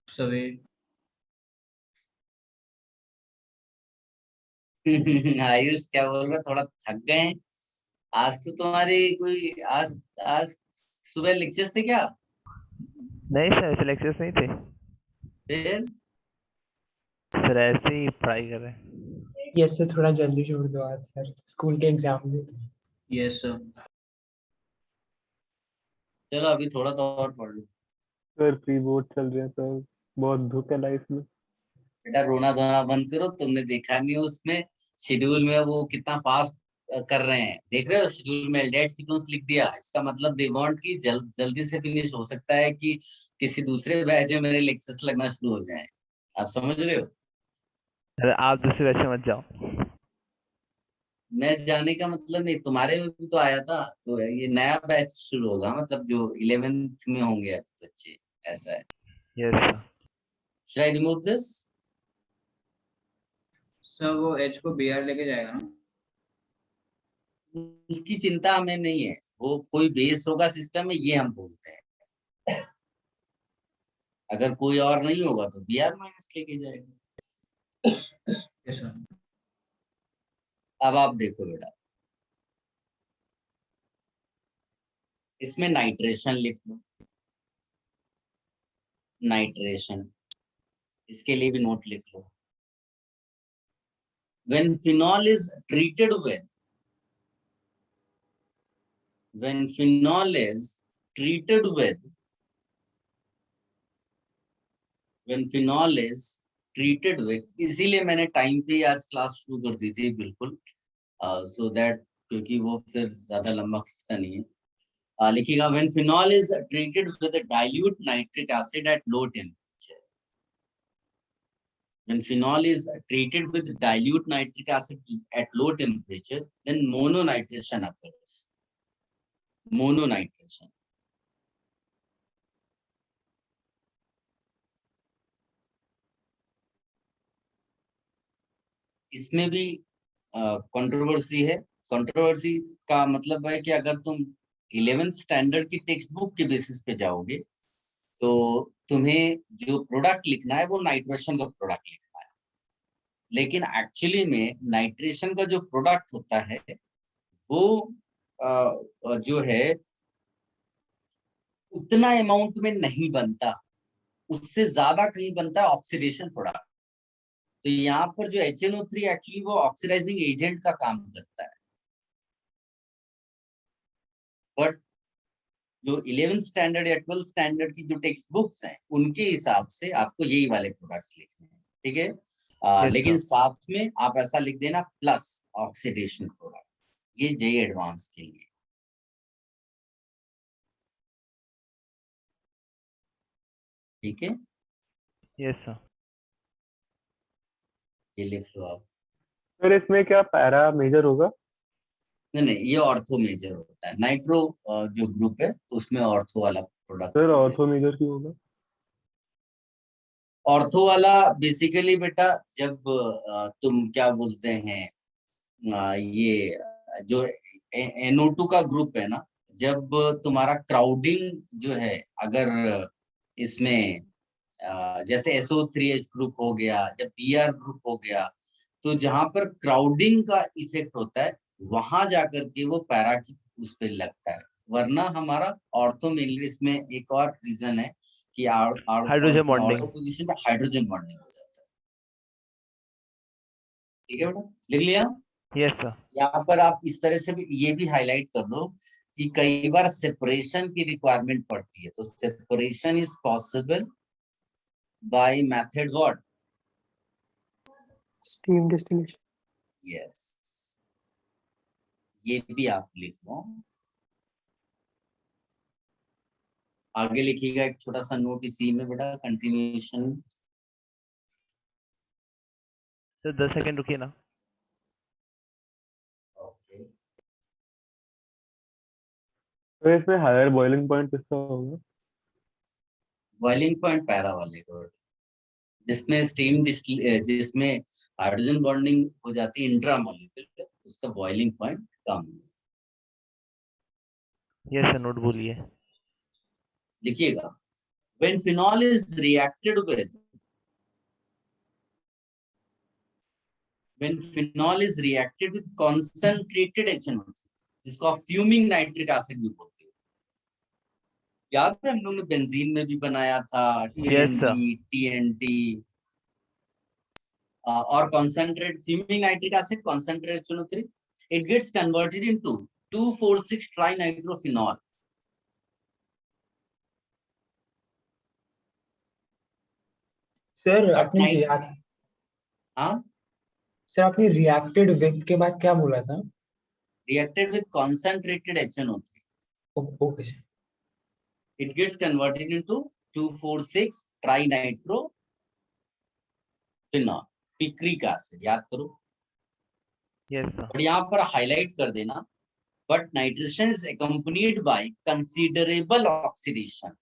सभी आयुष क्या बोल रहा, थोड़ा थक गए हैं आज तो तुम्हारी कोई, आज आज सुबह लेक्चर्स थे क्या? नहीं सर, ऐसे लेक्चर्स नहीं थे फिर सर, ऐसे ही पढ़ाई कर रहे हैं। यस सर, थोड़ा जल्दी छोड़ दो आज सर, स्कूल के एग्जाम में। Yes sir. चलो अभी थोड़ा तो और पढ़ लो। सर प्री बोर्ड चल रहे हैं सर, बहुत दुख है लाइफ में। बेटा रोना धोना बंद करो, तुमने देखा नहीं उसमें शेड्यूल में वो कितना फास्ट कर रहे हैं, देख रहे हो शेड्यूल में एलडेट सीक्वेंस लिख दिया, इसका मतलब दे वांट की जल्दी से फिनिश हो सकता है कि किसी दूसरे बैच में मेरे लेक्चर्स लगना शुरू हो जाए। आप समझ रहे हो? अरे आप दूसरे बैच में मत जाओ। मैं जाने का मतलब नहीं, तुम्हारे में भी तो आया था, तो ये नया बैच शुरू होगा, मतलब जो 11th में होंगे अब बच्चे, ऐसा है। Yes sir. Should I remove this? Sir वो एच को BR लेके जाएगा ना? उसकी चिंता हमें नहीं है, वो कोई बेस होगा सिस्टम में, ये हम बोलते हैं। अगर कोई और नहीं होगा तो Br माइनस लेके जाएगा। Yes sir. अब आप देखो बेटा, इसमें नाइट्रेशन लिख लो, नाइट्रेशन, इसके लिए भी नोट लिख लो। When phenol is treated with, when phenol is treated with when phenol is treated with, इसीलिए मैंने टाइम पे ही आज क्लास शुरू कर दी थी बिल्कुल, so that क्योंकि वो फिर ज्यादा लंबा खींचता नहीं है। लिखिएगा when phenol is treated with a dilute nitric acid at low temperature. When phenol is treated with dilute nitric acid at low temperature, then mononitration occurs. Mononitration. इसमें भी कंट्रोवर्सी है। कंट्रोवर्सी का मतलब है कि अगर तुम 11th स्टैंडर्ड की टेक्स्ट बुक के बेसिस पे जाओगे तो तुम्हें जो प्रोडक्ट लिखना है वो नाइट्रेशन का प्रोडक्ट लिखना है, लेकिन एक्चुअली में नाइट्रेशन का जो प्रोडक्ट होता है वो जो है उतना अमाउंट में नहीं बनता, उससे ज्यादा कहीं बनता है ऑक्सीडेशन प्रोडक्ट। तो यहाँ पर जो HNO3 एक्चुअली वो ऑक्सीडाइजिंग एजेंट का काम करता है, बट जो 11th स्टैंडर्ड या 12th स्टैंडर्ड की जो टेक्स्ट बुक्स हैं उनके हिसाब से आपको यही वाले प्रोडक्ट्स लिखने हैं, ठीक है। लेकिन साथ में आप ऐसा लिख देना प्लस ऑक्सीडेशन प्रोडक्ट, ये JEE एडवांस के लिए, ठीक है। Yes sir. ये लिख लो आप। फिर इसमें क्या पैरा मेजर होगा? नहीं, ये ऑर्थो मेजर होता है। नाइट्रो जो ग्रुप है उसमें ऑर्थो वाला प्रोडक्ट। सर ऑर्थो मेजर क्यों होगा? ऑर्थो वाला बेसिकली बेटा जब तुम क्या बोलते हैं ये जो NO2 का ग्रुप है ना, जब तुम्हारा क्राउडिंग जो है अगर इसमें जैसे SO3H ग्रुप हो गया या PR ग्रुप हो गया, तो जहां पर क्राउडिंग का इफेक्ट होता है वहां जाकर के वो पैरा की उस पर लगता है, वरना हमारा ऑर्थो मेनली इसमें एक और रीजन है कि हाइड्रोजन बॉन्डिंग, ऑर्थो पोजीशन में हाइड्रोजन बॉन्डिंग हो जाता है, ठीक है बेटा, लिख लिया? Yes sir. यहाँ पर आप इस तरह से भी ये भी हाईलाइट कर दो कि कई बार सेपरेशन की रिक्वायरमेंट पड़ती है, तो separation is possible by method what? Steam distillation. Yes, ये भी आप लिख लो। आगे लिखिएगा एक छोटा सा नोट इसी में बेटा, कंटिन्यूएशन। सर 10 सेकंड रुकिए ना। ओके, तो इसमें हायर बॉइलिंग पॉइंट किसका होगा? बॉइलिंग पॉइंट पैरा वाले को, जिसमें जिसमें हाइड्रोजन बॉन्डिंग हो जाती है इंट्रामॉलिक्यूलर, उसका बॉइलिंग पॉइंट कम है। यस सर, नोट बोलिए। लिखिएगा when phenol is reacted with concentrated HNO3, जिसको आप फ्यूमिंग नाइट्रिक एसिड भी बोलते हैं, याद है हम लोग ने बेंजीन में भी बनाया था, TNT और concentrated fuming nitric acid, concentrated HNO3, it gets converted into 2,4,6 trinitrophenol. Sir आपने सर आपने रिएक्टेड विद के बाद क्या बोला था? Reacted with concentrated HNO3. Okay sir. It gets converted into 2,4,6 trinitrophenol, picric acid, याद करो। Yes sir. और यहाँ पर हाईलाइट कर देना, but nitration is accompanied by considerable oxidation.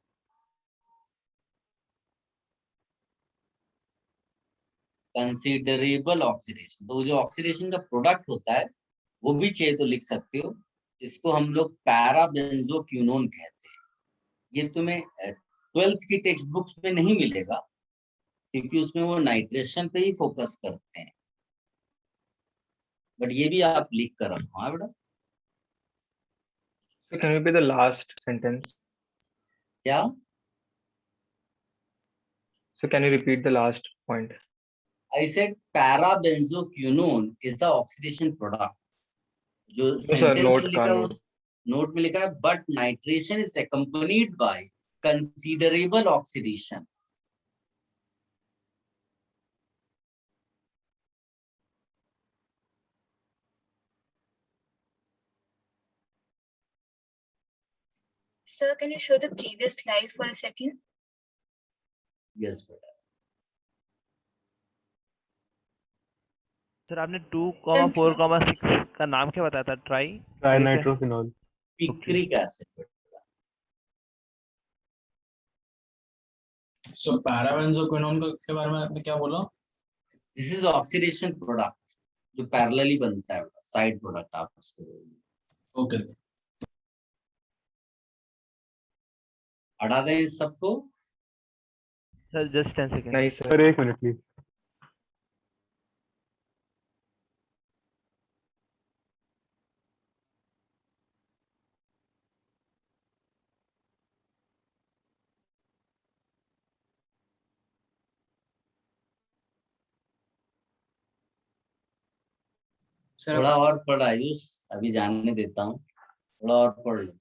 Considerable oxidation, तो जो ऑक्सीडेशन का प्रोडक्ट होता है वो भी चाहिए तो लिख सकते हो, इसको हम लोग पैराबेंजोक्विनोन कहते हैं। ये तुम्हें 12th की टेक्स्ट बुक्स में नहीं मिलेगा क्योंकि उसमें वो नाइट्रेशन पे ही फोकस करते हैं, बट ये भी आप लिख कर रखो। हाँ बेटा। So can you repeat the last sentence? क्या? So can you repeat the last point? I said parabenzoquinone is the oxidation product. जो सेंटेंस में लिखा है उस नोट में लिखा है but nitration is accompanied by considerable oxidation. Sir, can you show the previous slide for a second? Yes बेटा। सर आपने 2,4,6 का नाम क्या बताया था? ट्राइनाइट्रोफिनॉल। पिक्रिक एसिड बेटा। सो पैराबेंजोक्विनोन के बारे में आपने क्या बोला? दिस इज ऑक्सीडेशन प्रोडक्ट जो पैरेलली बनता है, साइड प्रोडक्ट आप उसके बोलिए। Okay sir. हटा दें इस सबको। Sir just 10 second. नहीं sir. Sir 1 minute please. Sir थोड़ा और पढ़ आयुष, अभी जानने देता हूँ, थोड़ा और पढ़ लो।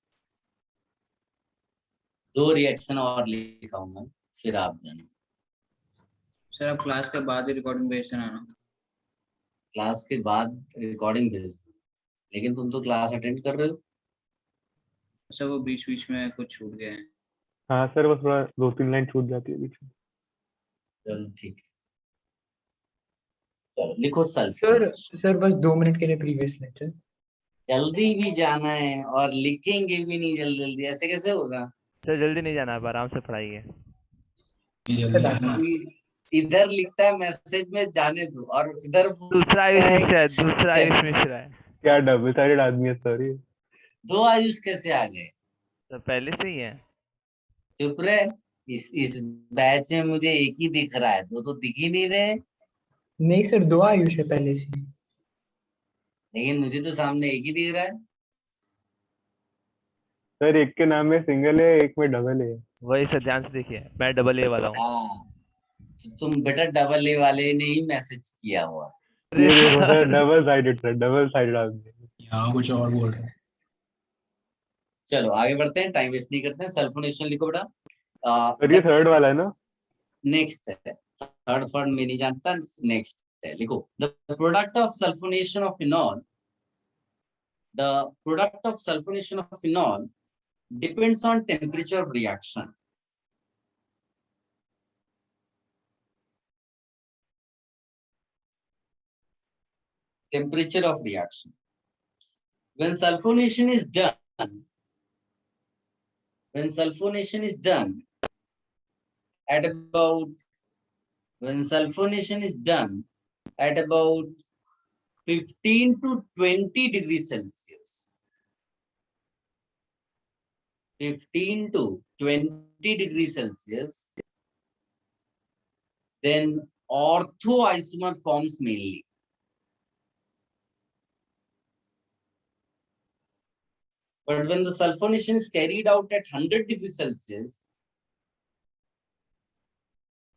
2 रिएक्शन और लिखाऊंगा, फिर आप जाने। सर आप क्लास के बाद ही रिकॉर्डिंग भेज देना ना। क्लास के बाद रिकॉर्डिंग भेज दो, लेकिन तुम तो क्लास अटेंड कर रहे हो। सर वो बीच बीच में कुछ छूट गए हैं। हाँ सर, बस थोड़ा 2-3 लाइन छूट जाती है बीच में। चलो ठीक है, चलो लिखो सर सल्फोनेशन। सर बस 2 मिनट के लिए प्रीवियस लेक्चर। जल्दी भी जाना है और लिखेंगे भी नहीं जल्दी जल्दी, ऐसे कैसे होगा? सर जल्दी नहीं जाना, आप आराम से पढ़ाइए। इधर लिखता है मैसेज में जाने दो, और इधर दूसरा आयुष मिश्रा है, दूसरा चल। आयुष मिश्रा है। क्या डबल साइडेड आदमी है सर ये। 2 आयुष कैसे आ गए? तो पहले से ही है। चुप रहे। इस बैच में मुझे एक ही दिख रहा है, 2 तो दिख ही नहीं रहे। नहीं सर 2 आयुष है पहले से। लेकिन मुझे तो सामने एक ही दिख रहा है। सर एक के नाम में सिंगल है, एक में डबल है। वही सर, ध्यान से देखिए, मैं डबल ए वाला हूँ। हाँ, तो तुम बेटा डबल ए वाले ने ही मैसेज किया हुआ। ये देखो sir, double sided sir, double sided आदमी है। यहाँ कुछ और बोल रहे हैं। चलो आगे बढ़ते हैं, टाइम वेस्ट नहीं करते हैं। सल्फोनेशन लिखो बेटा। सर ये थर्ड वाला है ना? नेक्स्ट है, थर्ड फर्ड में नहीं जानता, नेक्स्ट है, लिखो। The product of sulphonation of phenol, the product of sulphonation of phenol depends on temperature of reaction. Temperature of reaction. When sulfonation is done, when sulfonation is done at about, when sulfonation is done at about 15 to 20 degrees Celsius, 15 to 20 degrees Celsius, then orthoisomer forms mainly. But when the sulfonation is carried out at 100 degrees Celsius,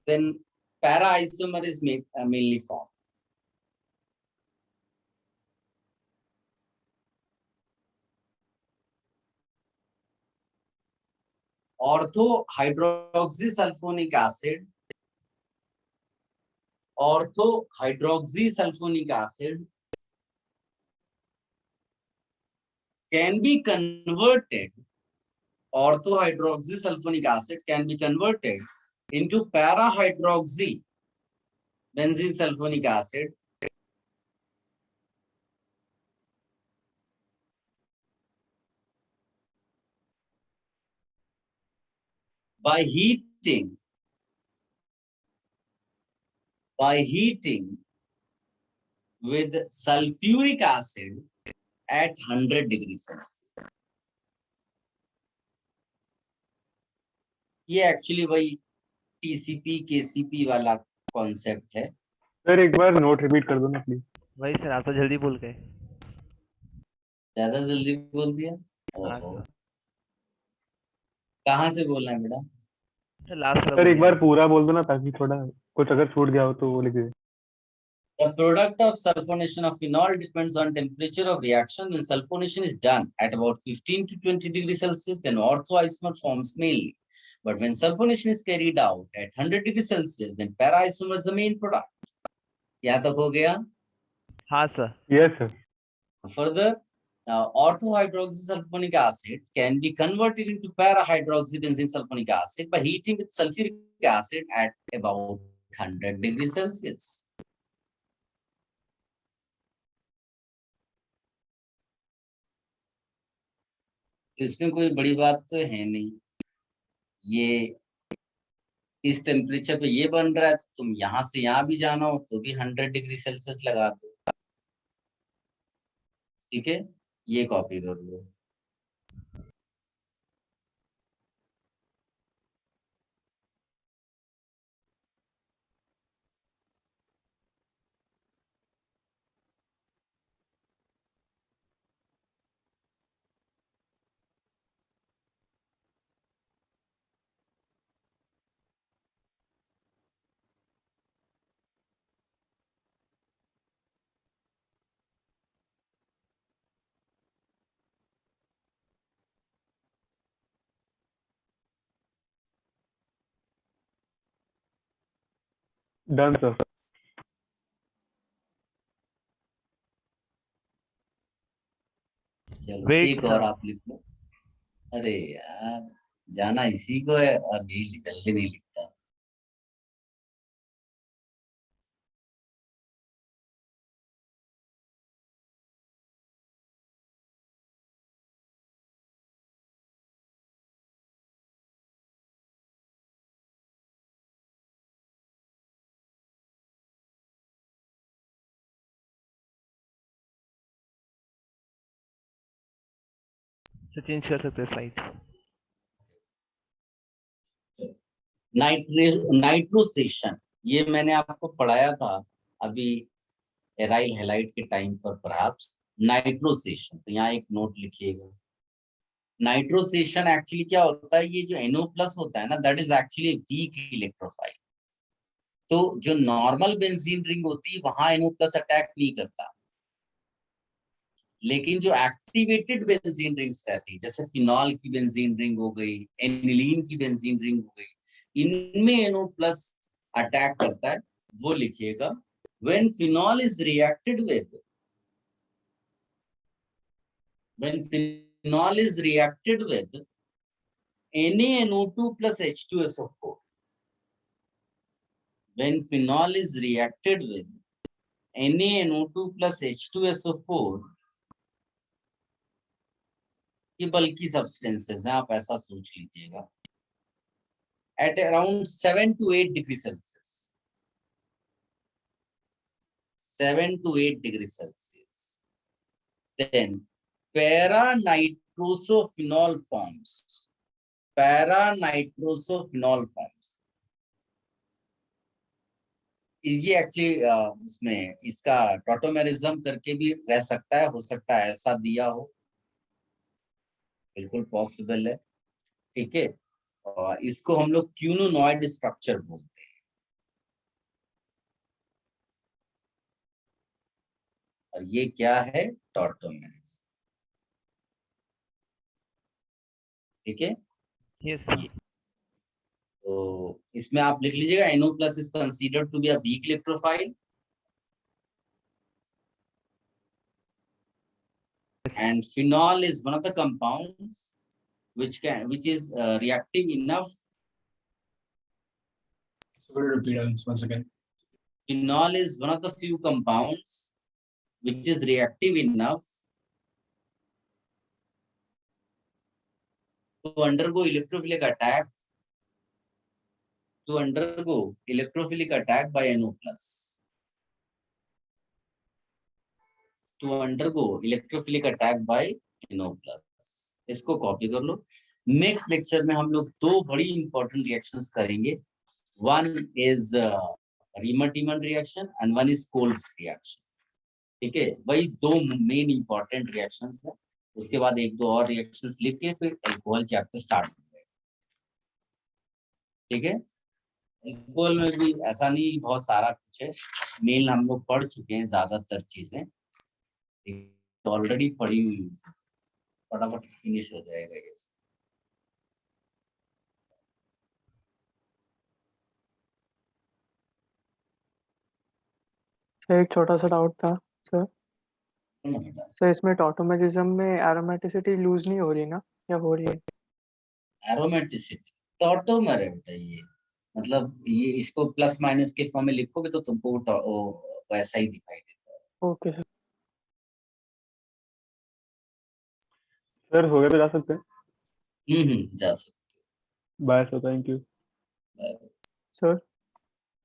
then para isomer is mainly formed. Orthohydroxysulfonic acid, orthohydroxysulfonic acid can be converted, orthohydroxysulfonic acid can be converted into parahydroxy benzene sulfonic acid by heating with sulfuric acid at 100 degrees Celsius. ये एक्चुअली वही टीसीपी केसीपी वाला कॉन्सेप्ट है। सर एक बार नोट रिपीट कर दो ना प्लीज। वही सर, आप तो जल्दी भूल गए। ज्यादा जल्दी बोल दिया। हाँ ओहो। सर। कहाँ से बोलना है बेटा? लास्ट सर एक बार पूरा बोल दो ना, ताकि थोड़ा कुछ अगर छूट गया हो तो वो लिख दे। The product of sulfonation of phenol depends on temperature of reaction. When sulfonation is done at about 15 to 20 degrees Celsius, then orthoisomer forms mainly. But when sulfonation is carried out at 100 degrees Celsius, then para-isomer is the main product. यहाँ तक हो गया? हाँ sir. Yes sir. Further, orthohydroxysulfonic acid can be converted into para-hydroxybenzene sulfonic acid by heating with sulfuric acid at about 100 degrees Celsius. तो इसमें कोई बड़ी बात तो है नहीं, ये इस टेम्परेचर पे ये बन रहा है, तो तुम यहाँ से यहाँ भी जाना हो तो भी 100 डिग्री सेल्सियस लगा दो। ठीक है, ये कॉपी कर लो। Done sir. चलो Wait, एक और sir. आप लिख लो। अरे यार, जाना इसी को है और यही जल्दी नहीं लिखता। तो चेंज कर सकते हैं स्लाइड। नाइट्रोसेशन, ये मैंने आपको पढ़ाया था अभी एराइल हैलाइड के टाइम पर परहैप्स। नाइट्रोसेशन, तो यहाँ एक नोट लिखिएगा। नाइट्रोसेशन एक्चुअली क्या होता है, ये जो NO+ होता है ना, that is actually weak electrophile. तो जो नॉर्मल बेंजीन रिंग होती है वहां NO+ अटैक नहीं करता, लेकिन जो एक्टिवेटेड बेंजीन रिंग्स रहती है, जैसे फिनॉल की बेंजीन रिंग हो गई, एनिलीन की बेंजीन रिंग हो गई, इनमें NO+ अटैक करता है। वो लिखिएगा, when phenol is reacted with NaNO2 plus H2SO4, when phenol is reacted with NaNO2 plus H2SO4, ये बल्कि सब्सटेंसेस हैं, आप ऐसा सोच लीजिएगा, at around 7 to 8 degrees Celsius, 7 to 8 degrees Celsius, then para-nitrosophenol forms. Para-nitrosophenol forms. ये एक्चुअली उसमें इसका टॉटोमेरिज्म करके भी रह सकता है, हो सकता है ऐसा दिया हो, बिल्कुल पॉसिबल है। ठीक है, और इसको हम लोग क्यूनोनॉइड स्ट्रक्चर बोलते हैं, और ये क्या है, टॉटोमेरिज्म। ठीक है, यस। तो इसमें आप लिख लीजिएगा, NO+ is considered to be a weak electrophile, and phenol is one of the compounds which is reactive enough. Sorry, repeat once again. Phenol is one of the few compounds which is reactive enough to undergo electrophilic attack by NO+. To undergo electrophilic attack by NO+. इसको कॉपी कर लो। नेक्स्ट लेक्चर में हम लोग दो बड़ी इंपॉर्टेंट रिएक्शंस करेंगे, one is Reimer Tiemann reaction and one is Kolbe's reaction. ठीक है, वही दो मेन इंपॉर्टेंट रिएक्शंस है। उसके बाद एक दो और रिएक्शंस लिख के फिर अल्कोहल चैप्टर स्टार्ट होगा। ठीक है, अल्कोहल में भी ऐसा नहीं बहुत सारा कुछ है, मेन हम लोग पढ़ चुके हैं ज्यादातर चीजें, ऑलरेडी पढ़ी हुई है, फटाफट फिनिश हो जाएगा ये। एक छोटा सा डाउट था सर। ना बेटा। सर इसमें टॉटोमेरिज्म में एरोमेटिसिटी लूज नहीं हो रही ना, या हो रही है? एरोमेटिसिटी टॉटोमर है बेटा ये, मतलब ये इसको प्लस माइनस के फॉर्म में लिखोगे तो तुमको वो वैसा ही दिखाई देगा। Okay sir. सर हो गया तो जा सकते हैं। जा सकते बाय सर, थैंक यू। हो। सर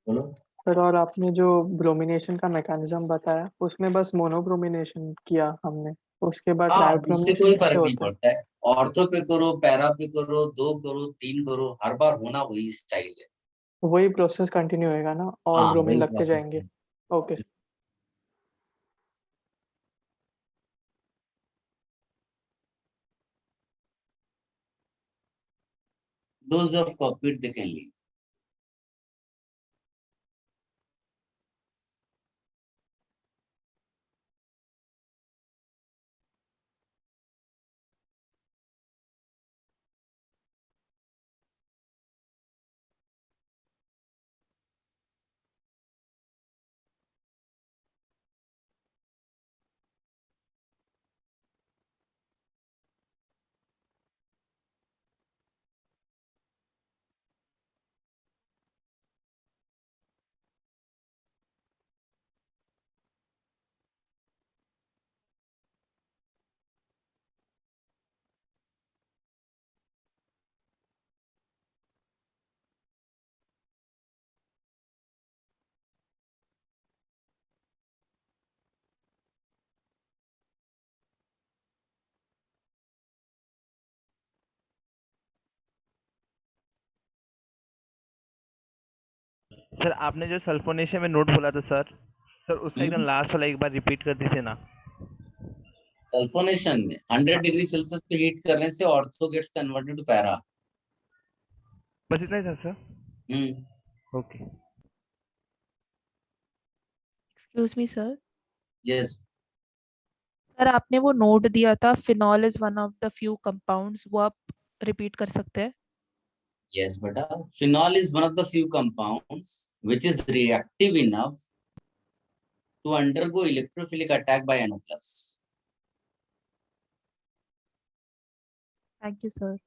बोलो। सर, और आपने जो ब्रोमिनेशन का मैकेनिज्म बताया उसमें बस मोनोब्रोमिनेशन किया हमने, उसके बाद हाँ, उससे ट्रायोब्रोमिनेशन कोई कैसे फर्क नहीं होता है? पड़ता है, ऑर्थो पे करो, पैरा पे करो, 2 करो, 3 करो, हर बार होना वही स्टाइल है। वही प्रोसेस कंटिन्यू होएगा ना, और हाँ, ब्रोमीन वही लगते प्रोसेस जाएंगे? है। Okay sir. Those who have copied they can leave. Sir आपने जो सल्फोनेशियम में नोट बोला था सर उसका एकदम हम्म। लास्ट वाला एक बार रिपीट कर दीजिए ना। सल्फोनेशन में 100 डिग्री सेल्सियस पे हीट करने से ortho gets converted to para. बस इतना ही था sir. Okay. Excuse me sir. Yes. Sir आपने वो नोट दिया था phenol is one of the few compounds, वो आप रिपीट कर सकते हैं? Yes, beta. Phenol is one of the few compounds which is reactive enough to undergo electrophilic attack by NO+. Thank you sir.